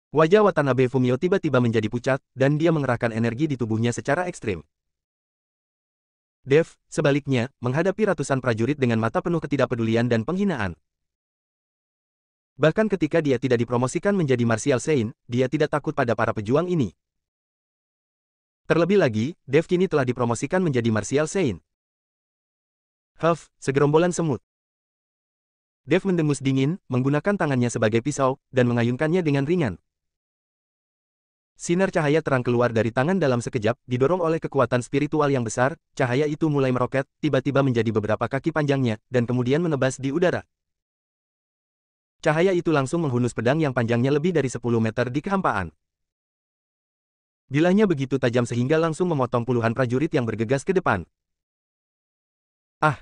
Wajah Watanabe Fumio tiba-tiba menjadi pucat, dan dia mengerahkan energi di tubuhnya secara ekstrim. Dev, sebaliknya, menghadapi ratusan prajurit dengan mata penuh ketidakpedulian dan penghinaan. Bahkan ketika dia tidak dipromosikan menjadi Martial Saint, dia tidak takut pada para pejuang ini. Terlebih lagi, Dev kini telah dipromosikan menjadi Martial Saint. Huff, segerombolan semut. Dev mendengus dingin, menggunakan tangannya sebagai pisau, dan mengayunkannya dengan ringan. Sinar cahaya terang keluar dari tangan dalam sekejap, didorong oleh kekuatan spiritual yang besar, cahaya itu mulai meroket, tiba-tiba menjadi beberapa kaki panjangnya, dan kemudian menebas di udara. Cahaya itu langsung menghunus pedang yang panjangnya lebih dari 10 meter di kehampaan. Bilahnya begitu tajam sehingga langsung memotong puluhan prajurit yang bergegas ke depan. "Ah!"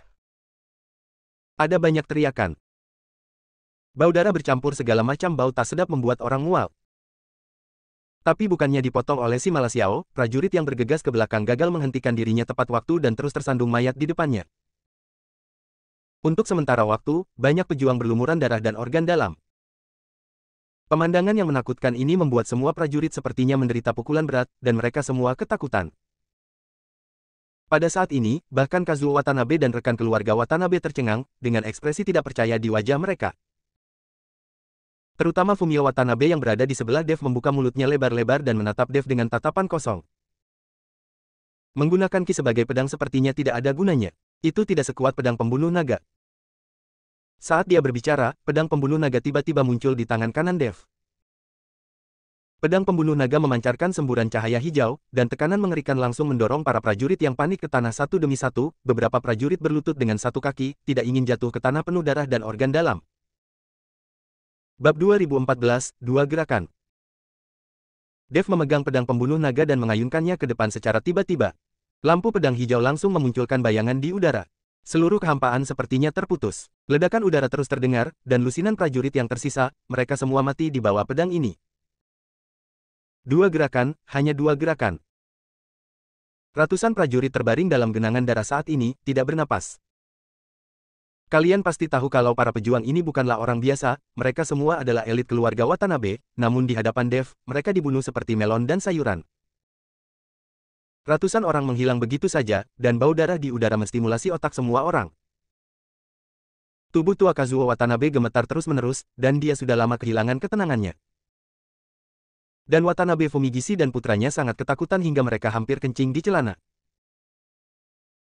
Ada banyak teriakan. Bau darah bercampur segala macam bau tak sedap membuat orang mual. Tapi bukannya dipotong oleh si Malasiao, prajurit yang bergegas ke belakang gagal menghentikan dirinya tepat waktu dan terus tersandung mayat di depannya. Untuk sementara waktu, banyak pejuang berlumuran darah dan organ dalam. Pemandangan yang menakutkan ini membuat semua prajurit sepertinya menderita pukulan berat, dan mereka semua ketakutan. Pada saat ini, bahkan Kazuo Watanabe dan rekan keluarga Watanabe tercengang, dengan ekspresi tidak percaya di wajah mereka. Terutama Fumio Watanabe yang berada di sebelah Dev membuka mulutnya lebar-lebar dan menatap Dev dengan tatapan kosong. Menggunakan ki sebagai pedang sepertinya tidak ada gunanya. Itu tidak sekuat pedang pembunuh naga. Saat dia berbicara, pedang pembunuh naga tiba-tiba muncul di tangan kanan Dev. Pedang pembunuh naga memancarkan semburan cahaya hijau, dan tekanan mengerikan langsung mendorong para prajurit yang panik ke tanah satu demi satu. Beberapa prajurit berlutut dengan satu kaki, tidak ingin jatuh ke tanah penuh darah dan organ dalam. Bab 2014, Dua Gerakan. Dev memegang pedang pembunuh naga dan mengayunkannya ke depan secara tiba-tiba. Lampu pedang hijau langsung memunculkan bayangan di udara. Seluruh kehampaan sepertinya terputus. Ledakan udara terus terdengar, dan lusinan prajurit yang tersisa, mereka semua mati di bawah pedang ini. Dua gerakan, hanya dua gerakan. Ratusan prajurit terbaring dalam genangan darah saat ini, tidak bernapas. Kalian pasti tahu kalau para pejuang ini bukanlah orang biasa, mereka semua adalah elit keluarga Watanabe, namun di hadapan Dev, mereka dibunuh seperti melon dan sayuran. Ratusan orang menghilang begitu saja, dan bau darah di udara menstimulasi otak semua orang. Tubuh tua Kazuo Watanabe gemetar terus-menerus, dan dia sudah lama kehilangan ketenangannya. Dan Watanabe Fumigishi dan putranya sangat ketakutan hingga mereka hampir kencing di celana.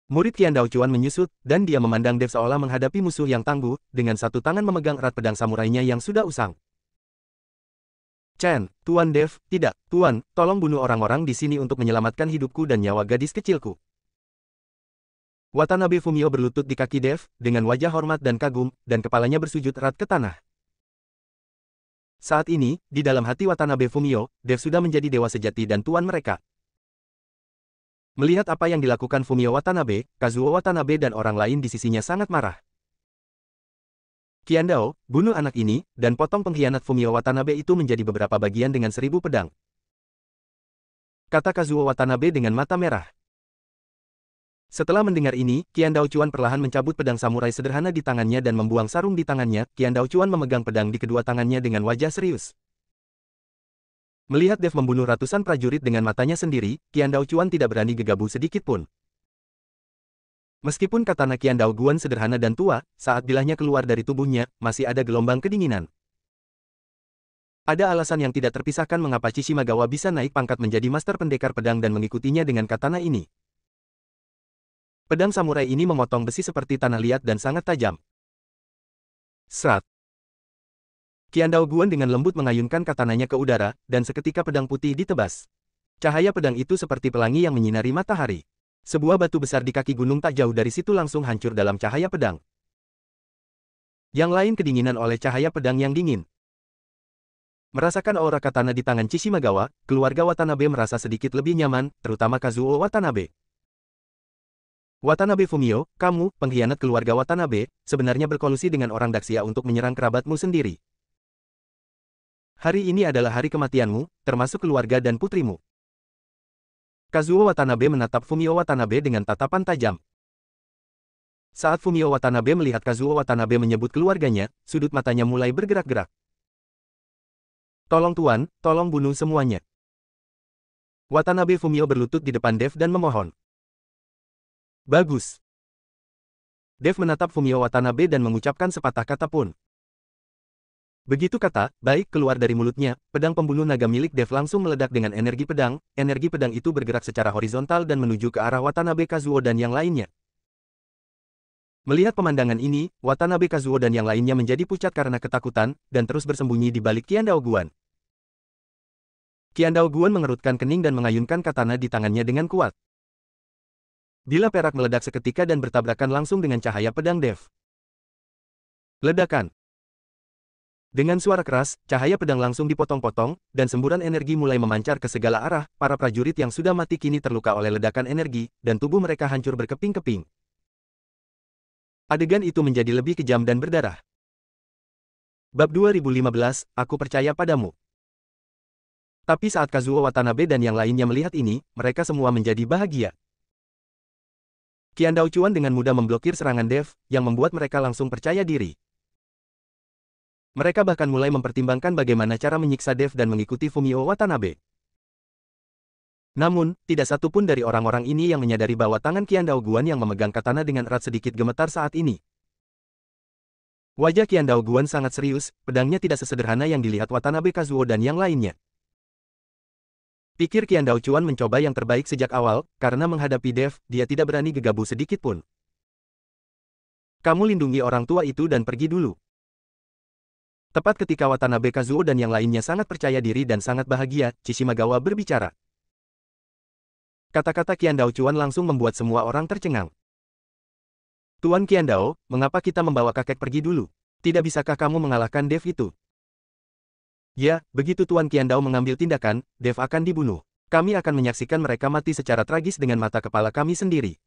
Murid Qian Daochuan menyusut, dan dia memandang Dev seolah menghadapi musuh yang tangguh, dengan satu tangan memegang erat pedang samurainya yang sudah usang. Chen, Tuan Dev, tidak, Tuan, tolong bunuh orang-orang di sini untuk menyelamatkan hidupku dan nyawa gadis kecilku. Watanabe Fumio berlutut di kaki Dev, dengan wajah hormat dan kagum, dan kepalanya bersujud erat ke tanah. Saat ini, di dalam hati Watanabe Fumio, Dev sudah menjadi dewa sejati dan tuan mereka. Melihat apa yang dilakukan Fumio Watanabe, Kazuo Watanabe dan orang lain di sisinya sangat marah. Qian Dao, bunuh anak ini, dan potong pengkhianat Fumio Watanabe itu menjadi beberapa bagian dengan 1000 pedang. Kata Kazuo Watanabe dengan mata merah. Setelah mendengar ini, Qian Daochuan perlahan mencabut pedang samurai sederhana di tangannya dan membuang sarung di tangannya. Qian Daochuan memegang pedang di kedua tangannya dengan wajah serius. Melihat Dev membunuh ratusan prajurit dengan matanya sendiri, Qian Daochuan tidak berani gegabah sedikit pun. Meskipun katana Qian Daoguan sederhana dan tua, saat bilahnya keluar dari tubuhnya, masih ada gelombang kedinginan. Ada alasan yang tidak terpisahkan mengapa Shimagawa bisa naik pangkat menjadi master pendekar pedang dan mengikutinya dengan katana ini. Pedang samurai ini memotong besi seperti tanah liat dan sangat tajam. Serat. Qian Daoguan dengan lembut mengayunkan katananya ke udara, dan seketika pedang putih ditebas. Cahaya pedang itu seperti pelangi yang menyinari matahari. Sebuah batu besar di kaki gunung tak jauh dari situ langsung hancur dalam cahaya pedang. Yang lain kedinginan oleh cahaya pedang yang dingin. Merasakan aura katana di tangan Shimagawa, keluarga Watanabe merasa sedikit lebih nyaman, terutama Kazuo Watanabe. Watanabe Fumio, kamu, pengkhianat keluarga Watanabe, sebenarnya berkolusi dengan orang Daxia untuk menyerang kerabatmu sendiri. Hari ini adalah hari kematianmu, termasuk keluarga dan putrimu. Kazuo Watanabe menatap Fumio Watanabe dengan tatapan tajam. Saat Fumio Watanabe melihat Kazuo Watanabe menyebut keluarganya, sudut matanya mulai bergerak-gerak. Tolong Tuan, tolong bunuh semuanya. Watanabe Fumio berlutut di depan Dev dan memohon. Bagus. Dev menatap Fumio Watanabe dan mengucapkan sepatah kata pun. Begitu kata, baik keluar dari mulutnya, pedang pembunuh naga milik Dev langsung meledak dengan energi pedang itu bergerak secara horizontal dan menuju ke arah Watanabe Kazuo dan yang lainnya. Melihat pemandangan ini, Watanabe Kazuo dan yang lainnya menjadi pucat karena ketakutan, dan terus bersembunyi di balik Qian Daoguan. Qian Daoguan mengerutkan kening dan mengayunkan katana di tangannya dengan kuat. Bilah perak meledak seketika dan bertabrakan langsung dengan cahaya pedang Dev. Ledakan. Dengan suara keras, cahaya pedang langsung dipotong-potong, dan semburan energi mulai memancar ke segala arah. Para prajurit yang sudah mati kini terluka oleh ledakan energi, dan tubuh mereka hancur berkeping-keping. Adegan itu menjadi lebih kejam dan berdarah. Bab 2015, Aku Percaya Padamu. Tapi saat Kazuo Watanabe dan yang lainnya melihat ini, mereka semua menjadi bahagia. Qian Daochuan dengan mudah memblokir serangan Dev, yang membuat mereka langsung percaya diri. Mereka bahkan mulai mempertimbangkan bagaimana cara menyiksa Dev dan mengikuti Fumio Watanabe. Namun, tidak satu pun dari orang-orang ini yang menyadari bahwa tangan Qian Daoguan yang memegang katana dengan erat sedikit gemetar saat ini. Wajah Qian Daoguan sangat serius, pedangnya tidak sesederhana yang dilihat Watanabe Kazuo dan yang lainnya. Pikir Qian Daochuan mencoba yang terbaik sejak awal, karena menghadapi Dev, dia tidak berani gegabah sedikit pun. Kamu lindungi orang tua itu dan pergi dulu. Tepat ketika Watanabe Kazuo dan yang lainnya sangat percaya diri dan sangat bahagia, Shimagawa berbicara. Kata-kata Qian Daochuan langsung membuat semua orang tercengang. Tuan Qian Dao, mengapa kita membawa kakek pergi dulu? Tidak bisakah kamu mengalahkan Dev itu? Ya, begitu Tuan Qian Dao mengambil tindakan, Dev akan dibunuh. Kami akan menyaksikan mereka mati secara tragis dengan mata kepala kami sendiri.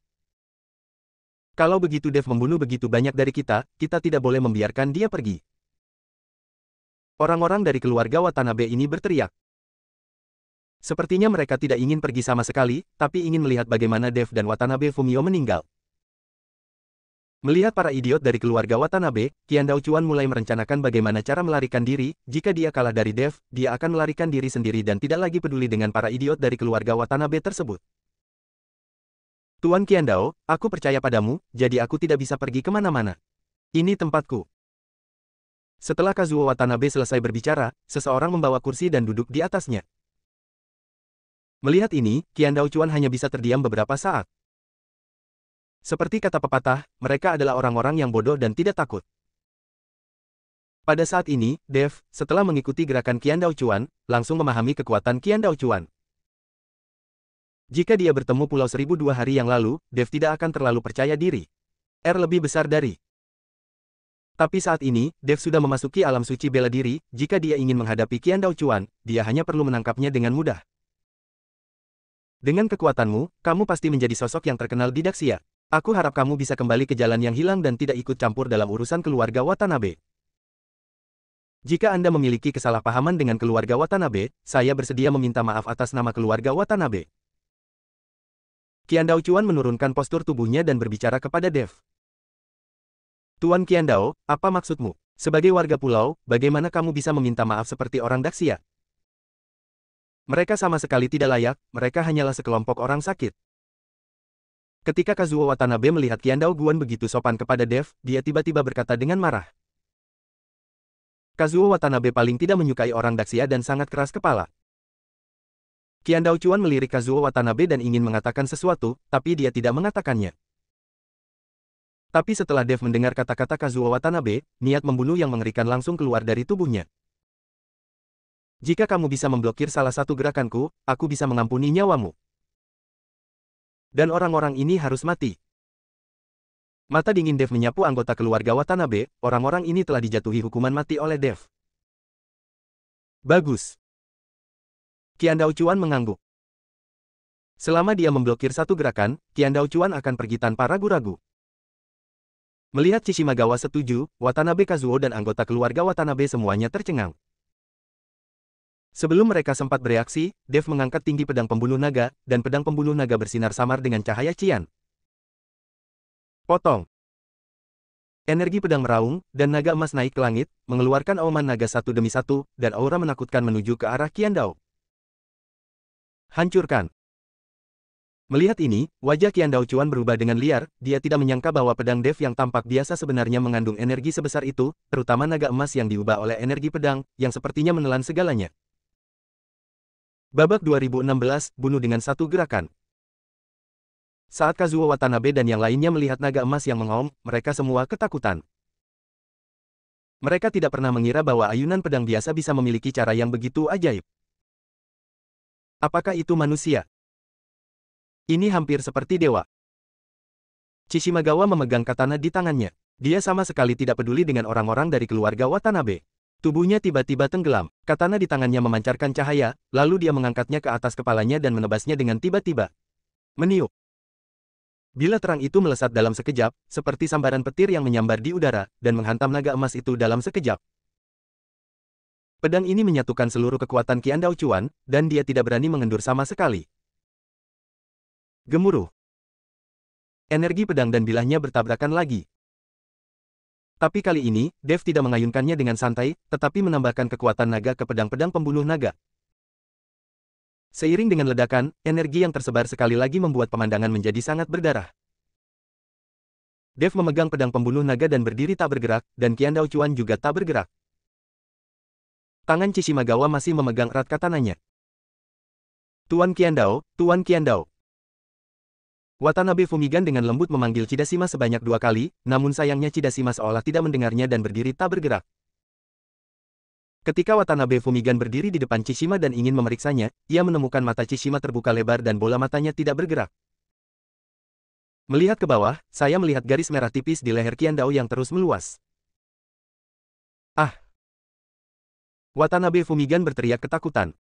Kalau begitu Dev membunuh begitu banyak dari kita, kita tidak boleh membiarkan dia pergi. Orang-orang dari keluarga Watanabe ini berteriak. Sepertinya mereka tidak ingin pergi sama sekali, tapi ingin melihat bagaimana Dev dan Watanabe Fumio meninggal. Melihat para idiot dari keluarga Watanabe, Qian Daochuan mulai merencanakan bagaimana cara melarikan diri. Jika dia kalah dari Dev, dia akan melarikan diri sendiri dan tidak lagi peduli dengan para idiot dari keluarga Watanabe tersebut. Tuan Qian Dao, aku percaya padamu, jadi aku tidak bisa pergi kemana-mana. Ini tempatku. Setelah Kazuo Watanabe selesai berbicara, seseorang membawa kursi dan duduk di atasnya. Melihat ini, Qian Daochuan hanya bisa terdiam beberapa saat. Seperti kata pepatah, mereka adalah orang-orang yang bodoh dan tidak takut. Pada saat ini, Dev, setelah mengikuti gerakan Qian Daochuan, langsung memahami kekuatan Qian Daochuan. Jika dia bertemu Pulau Seribu 2 hari yang lalu, Dev tidak akan terlalu percaya diri. Lebih besar dari. Tapi saat ini, Dev sudah memasuki alam suci bela diri. Jika dia ingin menghadapi Qian Daochuan, dia hanya perlu menangkapnya dengan mudah. Dengan kekuatanmu, kamu pasti menjadi sosok yang terkenal di Daxia. Aku harap kamu bisa kembali ke jalan yang hilang dan tidak ikut campur dalam urusan keluarga Watanabe. Jika Anda memiliki kesalahpahaman dengan keluarga Watanabe, saya bersedia meminta maaf atas nama keluarga Watanabe. Qian Daochuan menurunkan postur tubuhnya dan berbicara kepada Dev. Tuan Qian Dao, apa maksudmu? Sebagai warga pulau, bagaimana kamu bisa meminta maaf seperti orang Daxia? Mereka sama sekali tidak layak, mereka hanyalah sekelompok orang sakit. Ketika Kazuo Watanabe melihat Qian Daoguan begitu sopan kepada Dev, dia tiba-tiba berkata dengan marah. Kazuo Watanabe paling tidak menyukai orang Daxia dan sangat keras kepala. Qian Daochuan melirik Kazuo Watanabe dan ingin mengatakan sesuatu, tapi dia tidak mengatakannya. Tapi setelah Dev mendengar kata-kata Kazuo Watanabe, niat membunuh yang mengerikan langsung keluar dari tubuhnya. Jika kamu bisa memblokir salah satu gerakanku, aku bisa mengampuni nyawamu. Dan orang-orang ini harus mati. Mata dingin Dev menyapu anggota keluarga Watanabe, orang-orang ini telah dijatuhi hukuman mati oleh Dev. Bagus. Qian Daochuan mengangguk. Selama dia memblokir satu gerakan, Qian Daochuan akan pergi tanpa ragu-ragu. Melihat Shimagawa setuju, Watanabe Kazuo dan anggota keluarga Watanabe semuanya tercengang. Sebelum mereka sempat bereaksi, Dev mengangkat tinggi pedang pembunuh naga, dan pedang pembunuh naga bersinar samar dengan cahaya cian. Potong. Energi pedang meraung, dan naga emas naik ke langit, mengeluarkan auman naga satu demi satu, dan aura menakutkan menuju ke arah Qian Dao. Hancurkan. Melihat ini, wajah Qian Daochuan berubah dengan liar, dia tidak menyangka bahwa pedang Dev yang tampak biasa sebenarnya mengandung energi sebesar itu, terutama naga emas yang diubah oleh energi pedang, yang sepertinya menelan segalanya. Babak 2016, bunuh dengan satu gerakan. Saat Kazuo Watanabe dan yang lainnya melihat naga emas yang mengaum, mereka semua ketakutan. Mereka tidak pernah mengira bahwa ayunan pedang biasa bisa memiliki cara yang begitu ajaib. Apakah itu manusia? Ini hampir seperti dewa. Shimagawa memegang katana di tangannya. Dia sama sekali tidak peduli dengan orang-orang dari keluarga Watanabe. Tubuhnya tiba-tiba tenggelam, katana di tangannya memancarkan cahaya, lalu dia mengangkatnya ke atas kepalanya dan menebasnya dengan tiba-tiba. Meniup. Bila terang itu melesat dalam sekejap, seperti sambaran petir yang menyambar di udara, dan menghantam naga emas itu dalam sekejap. Pedang ini menyatukan seluruh kekuatan Qian Dao Chuan, dan dia tidak berani mengendur sama sekali. Gemuruh. Energi pedang dan bilahnya bertabrakan lagi. Tapi kali ini, Dev tidak mengayunkannya dengan santai, tetapi menambahkan kekuatan naga ke pedang-pedang pembunuh naga. Seiring dengan ledakan, energi yang tersebar sekali lagi membuat pemandangan menjadi sangat berdarah. Dev memegang pedang pembunuh naga dan berdiri tak bergerak, dan Qian Dao Chuan juga tak bergerak. Tangan Chishimagawa masih memegang erat katananya. Tuan Qian Dao, Tuan Qian Dao. Watanabe Fumigan dengan lembut memanggil Chidashima sebanyak 2 kali, namun sayangnya Chidashima seolah tidak mendengarnya dan berdiri tak bergerak. Ketika Watanabe Fumigan berdiri di depan Chishima dan ingin memeriksanya, ia menemukan mata Chishima terbuka lebar dan bola matanya tidak bergerak. Melihat ke bawah, saya melihat garis merah tipis di leher Qian Dao yang terus meluas. Ah! Watanabe Fumigan berteriak ketakutan.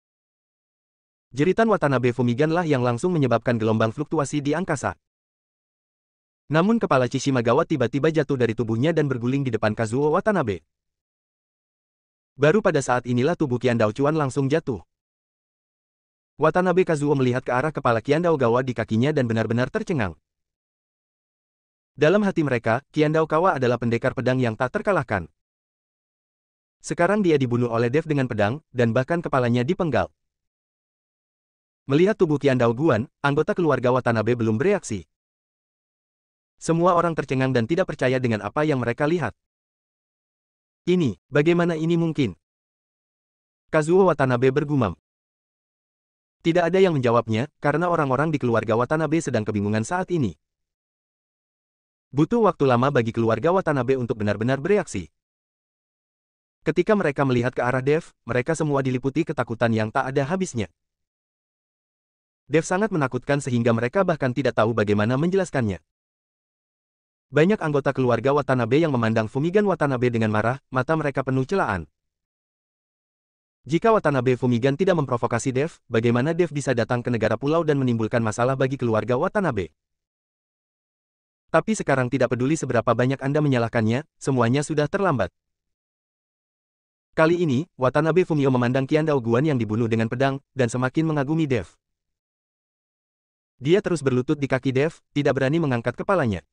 Jeritan Watanabe Fumigan lah yang langsung menyebabkan gelombang fluktuasi di angkasa. Namun kepala Chishimagawa tiba-tiba jatuh dari tubuhnya dan berguling di depan Kazuo Watanabe. Baru pada saat inilah tubuh Qian Dao Chuan langsung jatuh. Watanabe Kazuo melihat ke arah kepala Qian Dao Gawa di kakinya dan benar-benar tercengang. Dalam hati mereka, Qian Dao Gawa adalah pendekar pedang yang tak terkalahkan. Sekarang dia dibunuh oleh Dev dengan pedang, dan bahkan kepalanya dipenggal. Melihat tubuh Qian Dao Guan, anggota keluarga Watanabe belum bereaksi. Semua orang tercengang dan tidak percaya dengan apa yang mereka lihat. Bagaimana ini mungkin? Kazuo Watanabe bergumam. Tidak ada yang menjawabnya, karena orang-orang di keluarga Watanabe sedang kebingungan saat ini. Butuh waktu lama bagi keluarga Watanabe untuk benar-benar bereaksi. Ketika mereka melihat ke arah Dev, mereka semua diliputi ketakutan yang tak ada habisnya. Dev sangat menakutkan sehingga mereka bahkan tidak tahu bagaimana menjelaskannya. Banyak anggota keluarga Watanabe yang memandang Fumigan Watanabe dengan marah, mata mereka penuh celaan. Jika Watanabe Fumigan tidak memprovokasi Dev, bagaimana Dev bisa datang ke negara pulau dan menimbulkan masalah bagi keluarga Watanabe? Tapi sekarang tidak peduli seberapa banyak Anda menyalahkannya, semuanya sudah terlambat. Kali ini, Watanabe Fumio memandang Qian Dao Guan yang dibunuh dengan pedang, dan semakin mengagumi Dev. Dia terus berlutut di kaki Dev, tidak berani mengangkat kepalanya.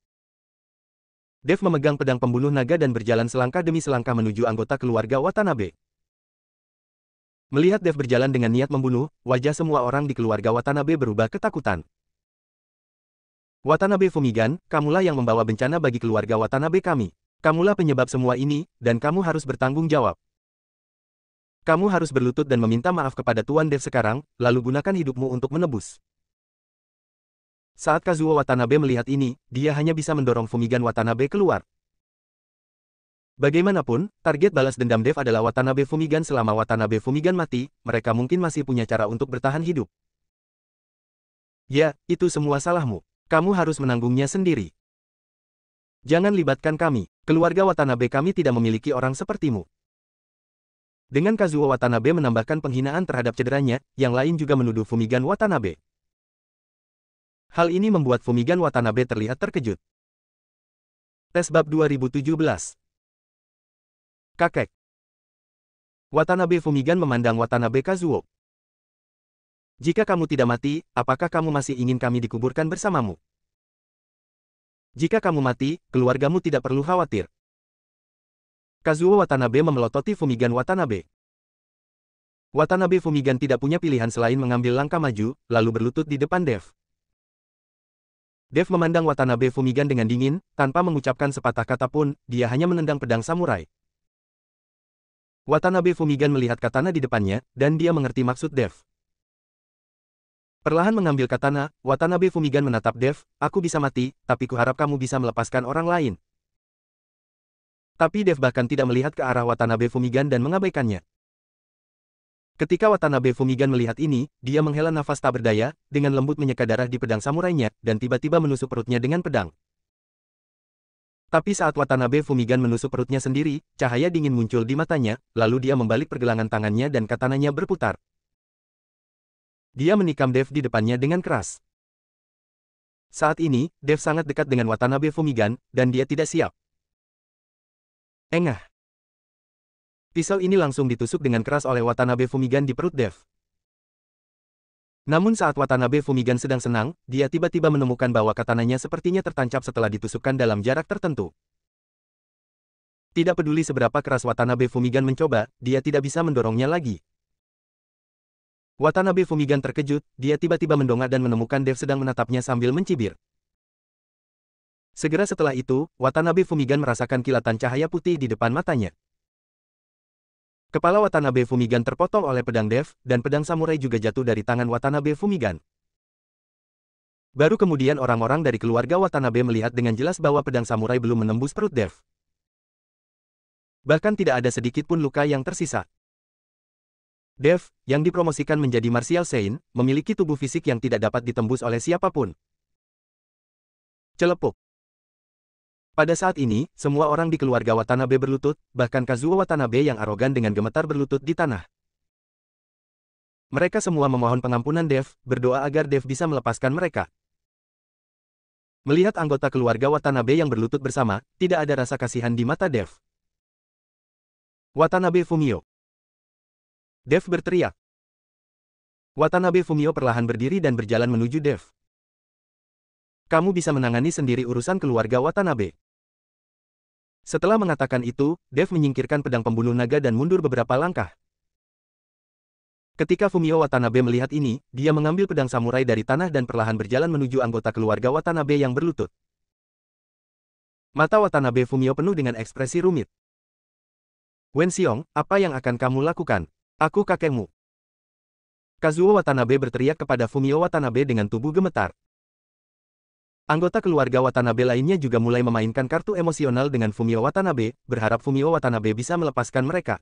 Dev memegang pedang pembunuh naga dan berjalan selangkah demi selangkah menuju anggota keluarga Watanabe. Melihat Dev berjalan dengan niat membunuh, wajah semua orang di keluarga Watanabe berubah ketakutan. Watanabe Fumigan, kamulah yang membawa bencana bagi keluarga Watanabe kami. Kamulah penyebab semua ini, dan kamu harus bertanggung jawab. Kamu harus berlutut dan meminta maaf kepada Tuan Dev sekarang, lalu gunakan hidupmu untuk menebus. Saat Kazuo Watanabe melihat ini, dia hanya bisa mendorong Fumigan Watanabe keluar. Bagaimanapun, target balas dendam Dev adalah Watanabe Fumigan. Selama Watanabe Fumigan mati, mereka mungkin masih punya cara untuk bertahan hidup. Ya, itu semua salahmu. Kamu harus menanggungnya sendiri. Jangan libatkan kami. Keluarga Watanabe kami tidak memiliki orang sepertimu. Dengan Kazuo Watanabe menambahkan penghinaan terhadap cederanya, yang lain juga menuduh Fumigan Watanabe. Hal ini membuat Fumigan Watanabe terlihat terkejut. Tes bab 2017. Kakek. Watanabe Fumigan memandang Watanabe Kazuo. Jika kamu tidak mati, apakah kamu masih ingin kami dikuburkan bersamamu? Jika kamu mati, keluargamu tidak perlu khawatir. Kazuo Watanabe memelototi Fumigan Watanabe. Watanabe Fumigan tidak punya pilihan selain mengambil langkah maju, lalu berlutut di depan Dev. Dev memandang Watanabe Fumigan dengan dingin, tanpa mengucapkan sepatah kata pun, dia hanya menendang pedang samurai. Watanabe Fumigan melihat katana di depannya, dan dia mengerti maksud Dev. Perlahan mengambil katana, Watanabe Fumigan menatap Dev, aku bisa mati, tapi kuharap kamu bisa melepaskan orang lain. Tapi Dev bahkan tidak melihat ke arah Watanabe Fumigan dan mengabaikannya. Ketika Watanabe Fumigan melihat ini, dia menghela nafas tak berdaya, dengan lembut menyeka darah di pedang samurainya, dan tiba-tiba menusuk perutnya dengan pedang. Tapi saat Watanabe Fumigan menusuk perutnya sendiri, cahaya dingin muncul di matanya, lalu dia membalik pergelangan tangannya dan katananya berputar. Dia menikam Dev di depannya dengan keras. Saat ini, Dev sangat dekat dengan Watanabe Fumigan, dan dia tidak siap. Engah. Pisau ini langsung ditusuk dengan keras oleh Watanabe Fumigan di perut Dev. Namun saat Watanabe Fumigan sedang senang, dia tiba-tiba menemukan bahwa katananya sepertinya tertancap setelah ditusukkan dalam jarak tertentu. Tidak peduli seberapa keras Watanabe Fumigan mencoba, dia tidak bisa mendorongnya lagi. Watanabe Fumigan terkejut, dia tiba-tiba mendongak dan menemukan Dev sedang menatapnya sambil mencibir. Segera setelah itu, Watanabe Fumigan merasakan kilatan cahaya putih di depan matanya. Kepala Watanabe Fumigan terpotong oleh pedang Dev, dan pedang samurai juga jatuh dari tangan Watanabe Fumigan. Baru kemudian orang-orang dari keluarga Watanabe melihat dengan jelas bahwa pedang samurai belum menembus perut Dev. Bahkan tidak ada sedikit pun luka yang tersisa. Dev, yang dipromosikan menjadi Martial Saint, memiliki tubuh fisik yang tidak dapat ditembus oleh siapapun. Celepuk. Pada saat ini, semua orang di keluarga Watanabe berlutut, bahkan Kazuo Watanabe yang arogan dengan gemetar berlutut di tanah. Mereka semua memohon pengampunan Dev, berdoa agar Dev bisa melepaskan mereka. Melihat anggota keluarga Watanabe yang berlutut bersama, tidak ada rasa kasihan di mata Dev. Watanabe Fumio. Dev berteriak. Watanabe Fumio perlahan berdiri dan berjalan menuju Dev. Kamu bisa menangani sendiri urusan keluarga Watanabe. Setelah mengatakan itu, Dev menyingkirkan pedang pembunuh naga dan mundur beberapa langkah. Ketika Fumio Watanabe melihat ini, dia mengambil pedang samurai dari tanah dan perlahan berjalan menuju anggota keluarga Watanabe yang berlutut. Mata Watanabe Fumio penuh dengan ekspresi rumit. Wen Xiong, apa yang akan kamu lakukan? Aku kakekmu. Kazuo Watanabe berteriak kepada Fumio Watanabe dengan tubuh gemetar. Anggota keluarga Watanabe lainnya juga mulai memainkan kartu emosional dengan Fumio Watanabe, berharap Fumio Watanabe bisa melepaskan mereka.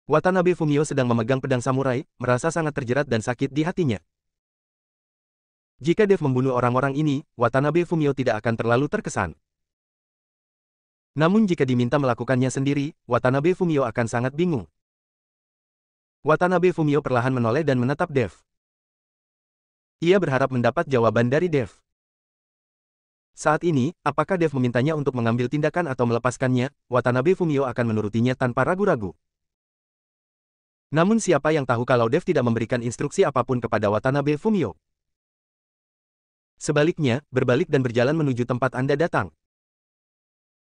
Watanabe Fumio sedang memegang pedang samurai, merasa sangat terjerat dan sakit di hatinya. Jika Dev membunuh orang-orang ini, Watanabe Fumio tidak akan terlalu terkesan. Namun jika diminta melakukannya sendiri, Watanabe Fumio akan sangat bingung. Watanabe Fumio perlahan menoleh dan menatap Dev. Ia berharap mendapat jawaban dari Dev. Saat ini, apakah Dev memintanya untuk mengambil tindakan atau melepaskannya, Watanabe Fumio akan menurutinya tanpa ragu-ragu. Namun siapa yang tahu kalau Dev tidak memberikan instruksi apapun kepada Watanabe Fumio. Sebaliknya, berbalik dan berjalan menuju tempat Anda datang.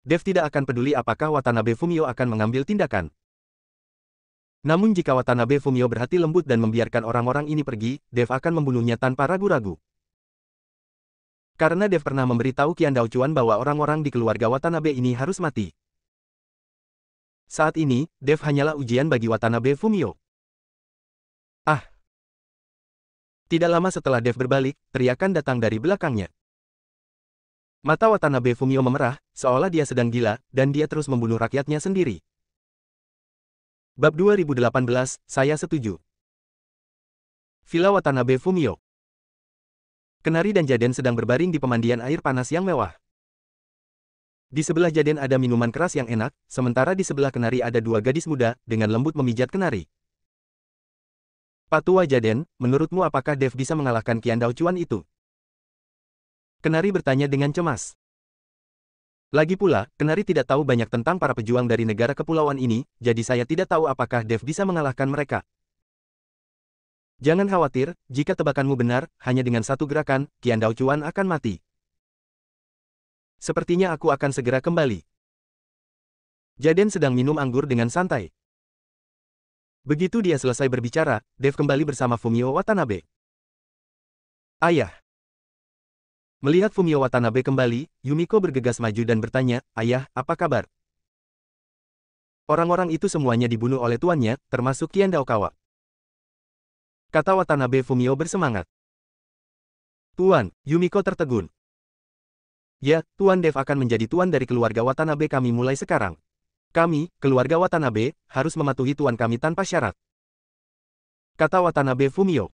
Dev tidak akan peduli apakah Watanabe Fumio akan mengambil tindakan. Namun jika Watanabe Fumio berhati lembut dan membiarkan orang-orang ini pergi, Dev akan membunuhnya tanpa ragu-ragu. Karena Dev pernah memberitahu Qian Daochuan bahwa orang-orang di keluarga Watanabe ini harus mati. Saat ini, Dev hanyalah ujian bagi Watanabe Fumio. Ah! Tidak lama setelah Dev berbalik, teriakan datang dari belakangnya. Mata Watanabe Fumio memerah, seolah dia sedang gila, dan dia terus membunuh rakyatnya sendiri. Bab 2018, saya setuju. Villa Watanabe Fumio. Kenari dan Jaden sedang berbaring di pemandian air panas yang mewah. Di sebelah Jaden ada minuman keras yang enak, sementara di sebelah Kenari ada dua gadis muda, dengan lembut memijat Kenari. Pak Tua Jaden, menurutmu apakah Dev bisa mengalahkan Qian Daochuan itu? Kenari bertanya dengan cemas. Lagi pula, Kenari tidak tahu banyak tentang para pejuang dari negara kepulauan ini, jadi saya tidak tahu apakah Dev bisa mengalahkan mereka. Jangan khawatir, jika tebakanmu benar, hanya dengan satu gerakan, Qian Daochuan akan mati. Sepertinya aku akan segera kembali. Jaden sedang minum anggur dengan santai. Begitu dia selesai berbicara, Dev kembali bersama Fumio Watanabe. Ayah. Melihat Fumio Watanabe kembali, Yumiko bergegas maju dan bertanya, "Ayah, apa kabar?" Orang-orang itu semuanya dibunuh oleh tuannya, termasuk Qian Daokawa. Kata Watanabe Fumio bersemangat. "Tuan," Yumiko tertegun. "Ya, Tuan Dev akan menjadi tuan dari keluarga Watanabe kami mulai sekarang. Kami, keluarga Watanabe, harus mematuhi tuan kami tanpa syarat." Kata Watanabe Fumio.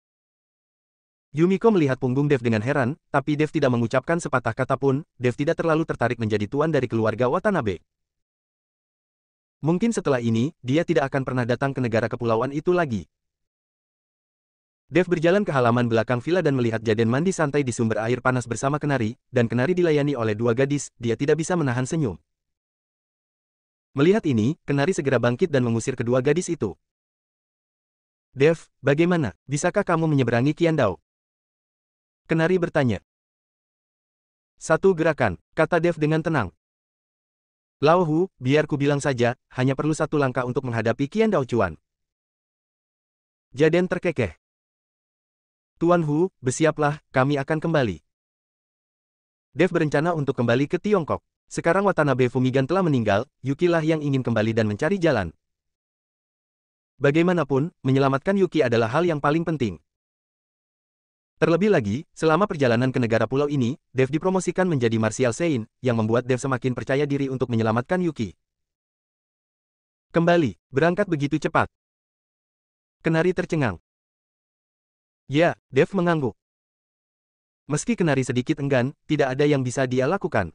Yumiko melihat punggung Dev dengan heran, tapi Dev tidak mengucapkan sepatah kata pun. Dev tidak terlalu tertarik menjadi tuan dari keluarga Watanabe. Mungkin setelah ini, dia tidak akan pernah datang ke negara kepulauan itu lagi. Dev berjalan ke halaman belakang villa dan melihat Jaden mandi santai di sumber air panas bersama Kenari, dan Kenari dilayani oleh dua gadis, dia tidak bisa menahan senyum. Melihat ini, Kenari segera bangkit dan mengusir kedua gadis itu. Dev, bagaimana? Bisakah kamu menyeberangi Qiandao? Kenari bertanya. Satu gerakan, kata Dev dengan tenang. Lao Hu, biar ku bilang saja, hanya perlu satu langkah untuk menghadapi Qiandao Chuan. Jaden terkekeh. Tuan Hu, bersiaplah, kami akan kembali. Dev berencana untuk kembali ke Tiongkok. Sekarang Watanabe Fumigan telah meninggal, Yuki lah yang ingin kembali dan mencari jalan. Bagaimanapun, menyelamatkan Yuki adalah hal yang paling penting. Terlebih lagi, selama perjalanan ke negara pulau ini, Dev dipromosikan menjadi Martial Saint, yang membuat Dev semakin percaya diri untuk menyelamatkan Yuki. Kembali, berangkat begitu cepat. Kenari tercengang. Ya, Dev mengangguk. Meski Kenari sedikit enggan, tidak ada yang bisa dia lakukan.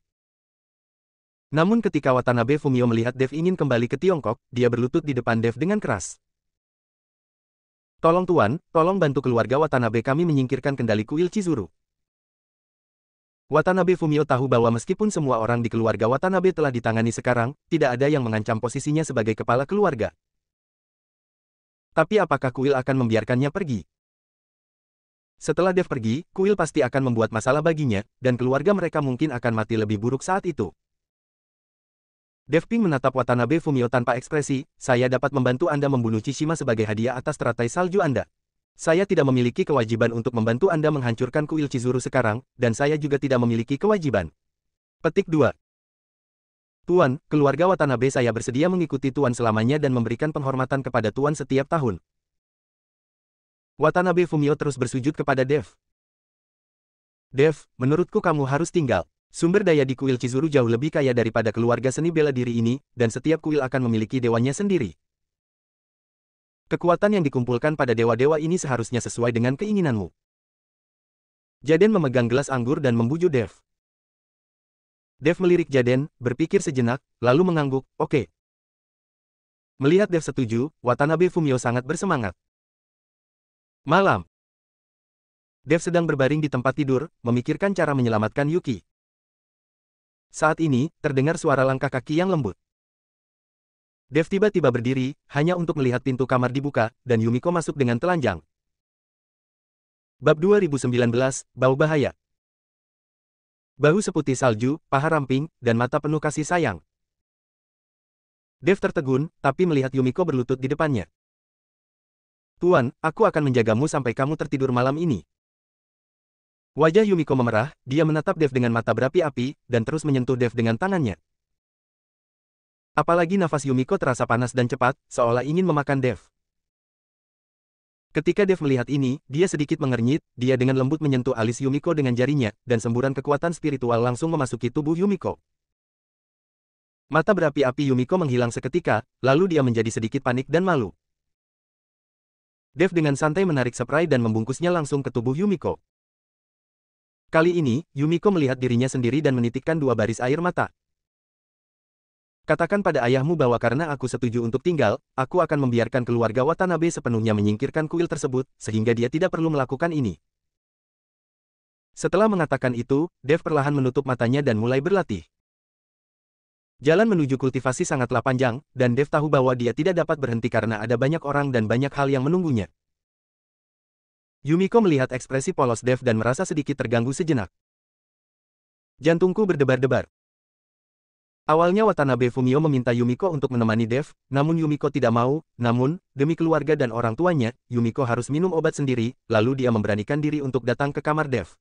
Namun ketika Watanabe Fumio melihat Dev ingin kembali ke Tiongkok, dia berlutut di depan Dev dengan keras. Tolong Tuan, tolong bantu keluarga Watanabe kami menyingkirkan kendali kuil Chizuru. Watanabe Fumio tahu bahwa meskipun semua orang di keluarga Watanabe telah ditangani sekarang, tidak ada yang mengancam posisinya sebagai kepala keluarga. Tapi apakah kuil akan membiarkannya pergi? Setelah Dev pergi, kuil pasti akan membuat masalah baginya, dan keluarga mereka mungkin akan mati lebih buruk saat itu. Dev Ping menatap Watanabe Fumio tanpa ekspresi, saya dapat membantu Anda membunuh Chishima sebagai hadiah atas teratai salju Anda. Saya tidak memiliki kewajiban untuk membantu Anda menghancurkan kuil Chizuru sekarang, dan saya juga tidak memiliki kewajiban. Petik 2. Tuan, keluarga Watanabe saya bersedia mengikuti Tuan selamanya dan memberikan penghormatan kepada Tuan setiap tahun. Watanabe Fumio terus bersujud kepada Dev. Dev, menurutku kamu harus tinggal. Sumber daya di kuil Chizuru jauh lebih kaya daripada keluarga seni bela diri ini, dan setiap kuil akan memiliki dewanya sendiri. Kekuatan yang dikumpulkan pada dewa-dewa ini seharusnya sesuai dengan keinginanmu. Jaden memegang gelas anggur dan membujuk Dev. Dev melirik Jaden, berpikir sejenak, lalu mengangguk, oke. Melihat Dev setuju, Watanabe Fumio sangat bersemangat. Malam. Dev sedang berbaring di tempat tidur, memikirkan cara menyelamatkan Yuki. Saat ini, terdengar suara langkah kaki yang lembut. Dev tiba-tiba berdiri, hanya untuk melihat pintu kamar dibuka, dan Yumiko masuk dengan telanjang. Bab 2019, Bau Bahaya. Bahu seputih salju, paha ramping, dan mata penuh kasih sayang. Dev tertegun, tapi melihat Yumiko berlutut di depannya. Tuan, aku akan menjagamu sampai kamu tertidur malam ini. Wajah Yumiko memerah, dia menatap Dev dengan mata berapi-api, dan terus menyentuh Dev dengan tangannya. Apalagi nafas Yumiko terasa panas dan cepat, seolah ingin memakan Dev. Ketika Dev melihat ini, dia sedikit mengernyit, dia dengan lembut menyentuh alis Yumiko dengan jarinya, dan semburan kekuatan spiritual langsung memasuki tubuh Yumiko. Mata berapi-api Yumiko menghilang seketika, lalu dia menjadi sedikit panik dan malu. Dev dengan santai menarik spray dan membungkusnya langsung ke tubuh Yumiko. Kali ini, Yumiko melihat dirinya sendiri dan menitikkan dua baris air mata. Katakan pada ayahmu bahwa karena aku setuju untuk tinggal, aku akan membiarkan keluarga Watanabe sepenuhnya menyingkirkan kuil tersebut, sehingga dia tidak perlu melakukan ini. Setelah mengatakan itu, Dev perlahan menutup matanya dan mulai berlatih. Jalan menuju kultivasi sangatlah panjang, dan Dev tahu bahwa dia tidak dapat berhenti karena ada banyak orang dan banyak hal yang menunggunya. Yumiko melihat ekspresi polos Dev dan merasa sedikit terganggu sejenak. Jantungku berdebar-debar. Awalnya Watanabe Fumio meminta Yumiko untuk menemani Dev, namun Yumiko tidak mau, namun, demi keluarga dan orang tuanya, Yumiko harus minum obat sendiri, lalu dia memberanikan diri untuk datang ke kamar Dev.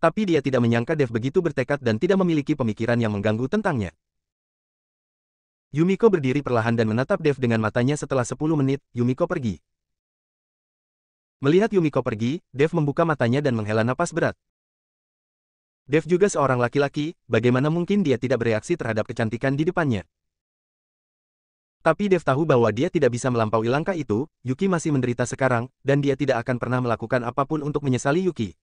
Tapi dia tidak menyangka Dev begitu bertekad dan tidak memiliki pemikiran yang mengganggu tentangnya. Yumiko berdiri perlahan dan menatap Dev dengan matanya. Setelah 10 menit, Yumiko pergi. Melihat Yumiko pergi, Dev membuka matanya dan menghela napas berat. Dev juga seorang laki-laki, bagaimana mungkin dia tidak bereaksi terhadap kecantikan di depannya. Tapi Dev tahu bahwa dia tidak bisa melampaui langkah itu, Yuki masih menderita sekarang, dan dia tidak akan pernah melakukan apapun untuk menyesali Yuki.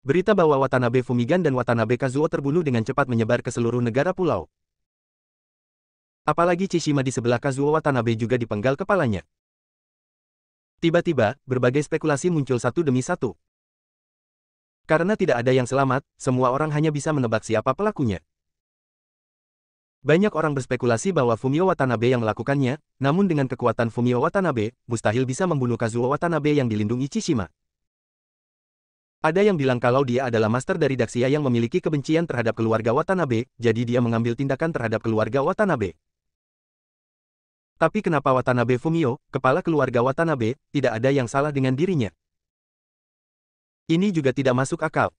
Berita bahwa Watanabe Fumigan dan Watanabe Kazuo terbunuh dengan cepat menyebar ke seluruh negara pulau. Apalagi Chishima di sebelah Kazuo Watanabe juga dipenggal kepalanya. Tiba-tiba, berbagai spekulasi muncul satu demi satu. Karena tidak ada yang selamat, semua orang hanya bisa menebak siapa pelakunya. Banyak orang berspekulasi bahwa Fumio Watanabe yang melakukannya, namun dengan kekuatan Fumio Watanabe, mustahil bisa membunuh Kazuo Watanabe yang dilindungi Chishima. Ada yang bilang kalau dia adalah master dari Daxia yang memiliki kebencian terhadap keluarga Watanabe, jadi dia mengambil tindakan terhadap keluarga Watanabe. Tapi kenapa Watanabe Fumio, kepala keluarga Watanabe, tidak ada yang salah dengan dirinya? Ini juga tidak masuk akal.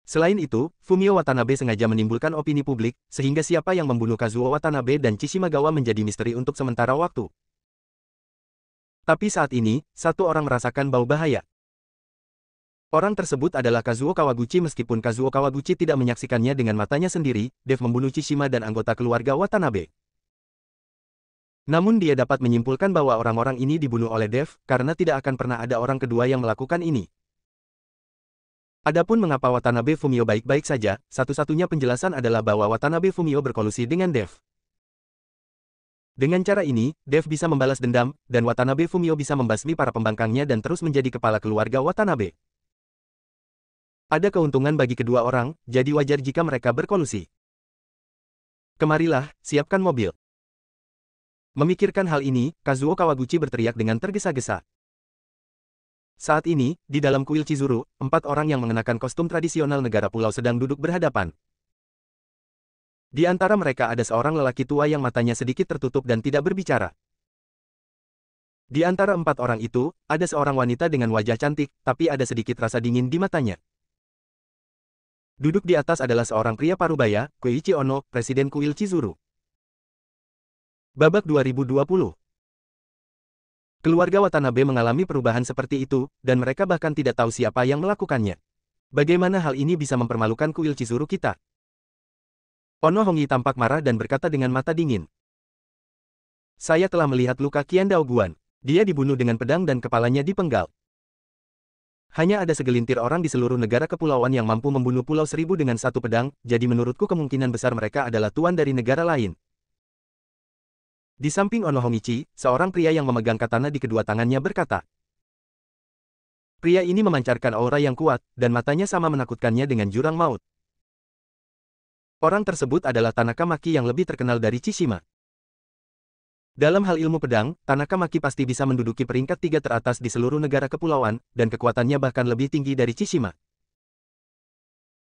Selain itu, Fumio Watanabe sengaja menimbulkan opini publik, sehingga siapa yang membunuh Kazuo Watanabe dan Chishimagawa menjadi misteri untuk sementara waktu. Tapi saat ini, satu orang merasakan bau bahaya. Orang tersebut adalah Kazuo Kawaguchi. Meskipun Kazuo Kawaguchi tidak menyaksikannya dengan matanya sendiri, Dev membunuh Chishima dan anggota keluarga Watanabe. Namun dia dapat menyimpulkan bahwa orang-orang ini dibunuh oleh Dev, karena tidak akan pernah ada orang kedua yang melakukan ini. Adapun mengapa Watanabe Fumio baik-baik saja, satu-satunya penjelasan adalah bahwa Watanabe Fumio berkolusi dengan Dev. Dengan cara ini, Dev bisa membalas dendam, dan Watanabe Fumio bisa membasmi para pembangkangnya dan terus menjadi kepala keluarga Watanabe. Ada keuntungan bagi kedua orang, jadi wajar jika mereka berkolusi. Kemarilah, siapkan mobil. Memikirkan hal ini, Kazuo Kawaguchi berteriak dengan tergesa-gesa. Saat ini, di dalam kuil Chizuru, 4 orang yang mengenakan kostum tradisional negara pulau sedang duduk berhadapan. Di antara mereka ada seorang lelaki tua yang matanya sedikit tertutup dan tidak berbicara. Di antara 4 orang itu, ada seorang wanita dengan wajah cantik, tapi ada sedikit rasa dingin di matanya. Duduk di atas adalah seorang pria parubaya, Koichi Ono, Presiden Kuil Chizuru. Babak 2020. Keluarga Watanabe mengalami perubahan seperti itu, dan mereka bahkan tidak tahu siapa yang melakukannya. Bagaimana hal ini bisa mempermalukan Kuil Chizuru kita? Ono Hongi tampak marah dan berkata dengan mata dingin. Saya telah melihat luka Qian Daoguan. Dia dibunuh dengan pedang dan kepalanya dipenggal. Hanya ada segelintir orang di seluruh negara kepulauan yang mampu membunuh Pulau Seribu dengan satu pedang, jadi menurutku kemungkinan besar mereka adalah tuan dari negara lain. Di samping Ono Hongichi, seorang pria yang memegang katana di kedua tangannya berkata. Pria ini memancarkan aura yang kuat, dan matanya sama menakutkannya dengan jurang maut. Orang tersebut adalah Tanaka Maki yang lebih terkenal dari Chishima. Dalam hal ilmu pedang, Tanaka Maki pasti bisa menduduki peringkat 3 teratas di seluruh negara kepulauan, dan kekuatannya bahkan lebih tinggi dari Chishima.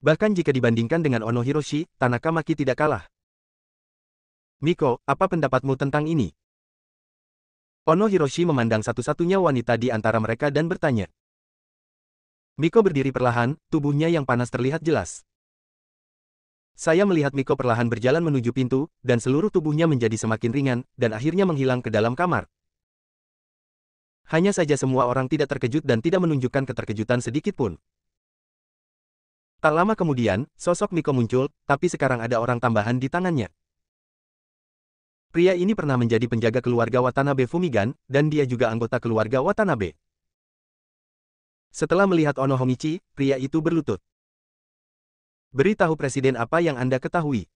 Bahkan jika dibandingkan dengan Ono Hiroshi, Tanaka Maki tidak kalah. Miko, apa pendapatmu tentang ini? Ono Hiroshi memandang satu-satunya wanita di antara mereka dan bertanya. Miko berdiri perlahan, tubuhnya yang panas terlihat jelas. Saya melihat Miko perlahan berjalan menuju pintu, dan seluruh tubuhnya menjadi semakin ringan, dan akhirnya menghilang ke dalam kamar. Hanya saja semua orang tidak terkejut dan tidak menunjukkan keterkejutan sedikit pun. Tak lama kemudian, sosok Miko muncul, tapi sekarang ada orang tambahan di tangannya. Pria ini pernah menjadi penjaga keluarga Watanabe Fumigan, dan dia juga anggota keluarga Watanabe. Setelah melihat Ono Hongichi, pria itu berlutut. Beritahu Presiden apa yang Anda ketahui.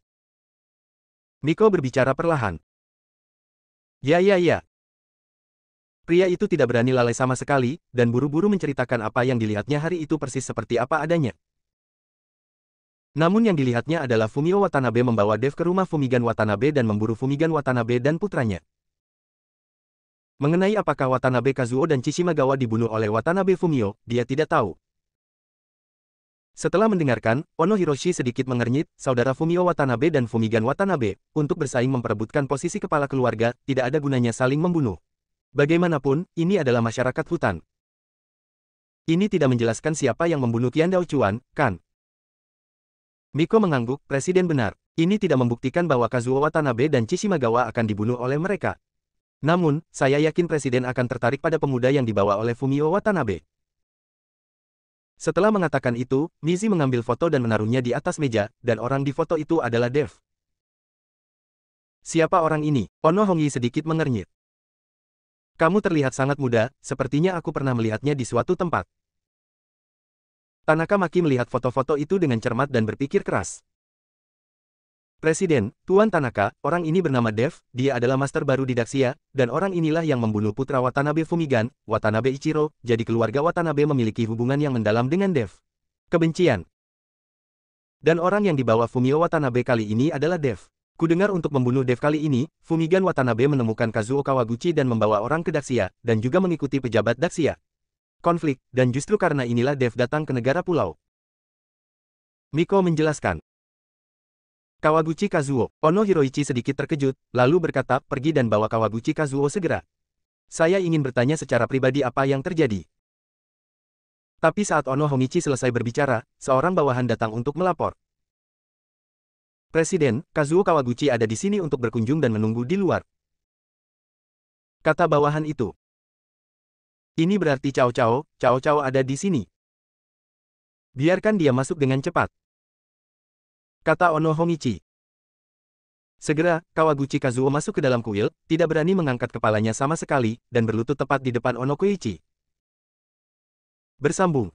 Miko berbicara perlahan. Ya. Pria itu tidak berani lalai sama sekali, dan buru-buru menceritakan apa yang dilihatnya hari itu persis seperti apa adanya. Namun yang dilihatnya adalah Fumio Watanabe membawa Dev ke rumah Fumigan Watanabe dan memburu Fumigan Watanabe dan putranya. Mengenai apakah Watanabe Kazuo dan Chishimagawa dibunuh oleh Watanabe Fumio, dia tidak tahu. Setelah mendengarkan, Ono Hiroshi sedikit mengernyit, saudara Fumio Watanabe dan Fumigan Watanabe, untuk bersaing memperebutkan posisi kepala keluarga, tidak ada gunanya saling membunuh. Bagaimanapun, ini adalah masyarakat hutan. Ini tidak menjelaskan siapa yang membunuh Qian Daochuan, kan? Miko mengangguk, Presiden benar. Ini tidak membuktikan bahwa Kazuo Watanabe dan Chishimagawa akan dibunuh oleh mereka. Namun, saya yakin Presiden akan tertarik pada pemuda yang dibawa oleh Fumio Watanabe. Setelah mengatakan itu, Mizi mengambil foto dan menaruhnya di atas meja, dan orang di foto itu adalah Dev. Siapa orang ini? Ono Hongi sedikit mengernyit. Kamu terlihat sangat muda, sepertinya aku pernah melihatnya di suatu tempat. Tanaka Maki melihat foto-foto itu dengan cermat dan berpikir keras. Presiden, Tuan Tanaka, orang ini bernama Dev, dia adalah master baru di Daxia, dan orang inilah yang membunuh putra Watanabe Fumigan, Watanabe Ichiro, jadi keluarga Watanabe memiliki hubungan yang mendalam dengan Dev. Kebencian. Dan orang yang dibawa Fumio Watanabe kali ini adalah Dev. Kudengar untuk membunuh Dev kali ini, Fumigan Watanabe menemukan Kazuo Kawaguchi dan membawa orang ke Daxia, dan juga mengikuti pejabat Daxia. Konflik, dan justru karena inilah Dev datang ke negara pulau. Miko menjelaskan. Kawaguchi Kazuo, Ono Hiroichi sedikit terkejut, lalu berkata, pergi dan bawa Kawaguchi Kazuo segera. Saya ingin bertanya secara pribadi apa yang terjadi. Tapi saat Ono Homichi selesai berbicara, seorang bawahan datang untuk melapor. Presiden, Kazuo Kawaguchi ada di sini untuk berkunjung dan menunggu di luar. Kata bawahan itu. Ini berarti Cao Cao ada di sini. Biarkan dia masuk dengan cepat. Kata Ono Homichi. Segera, Kawaguchi Kazuo masuk ke dalam kuil, tidak berani mengangkat kepalanya sama sekali, dan berlutut tepat di depan Ono Koichi. Bersambung.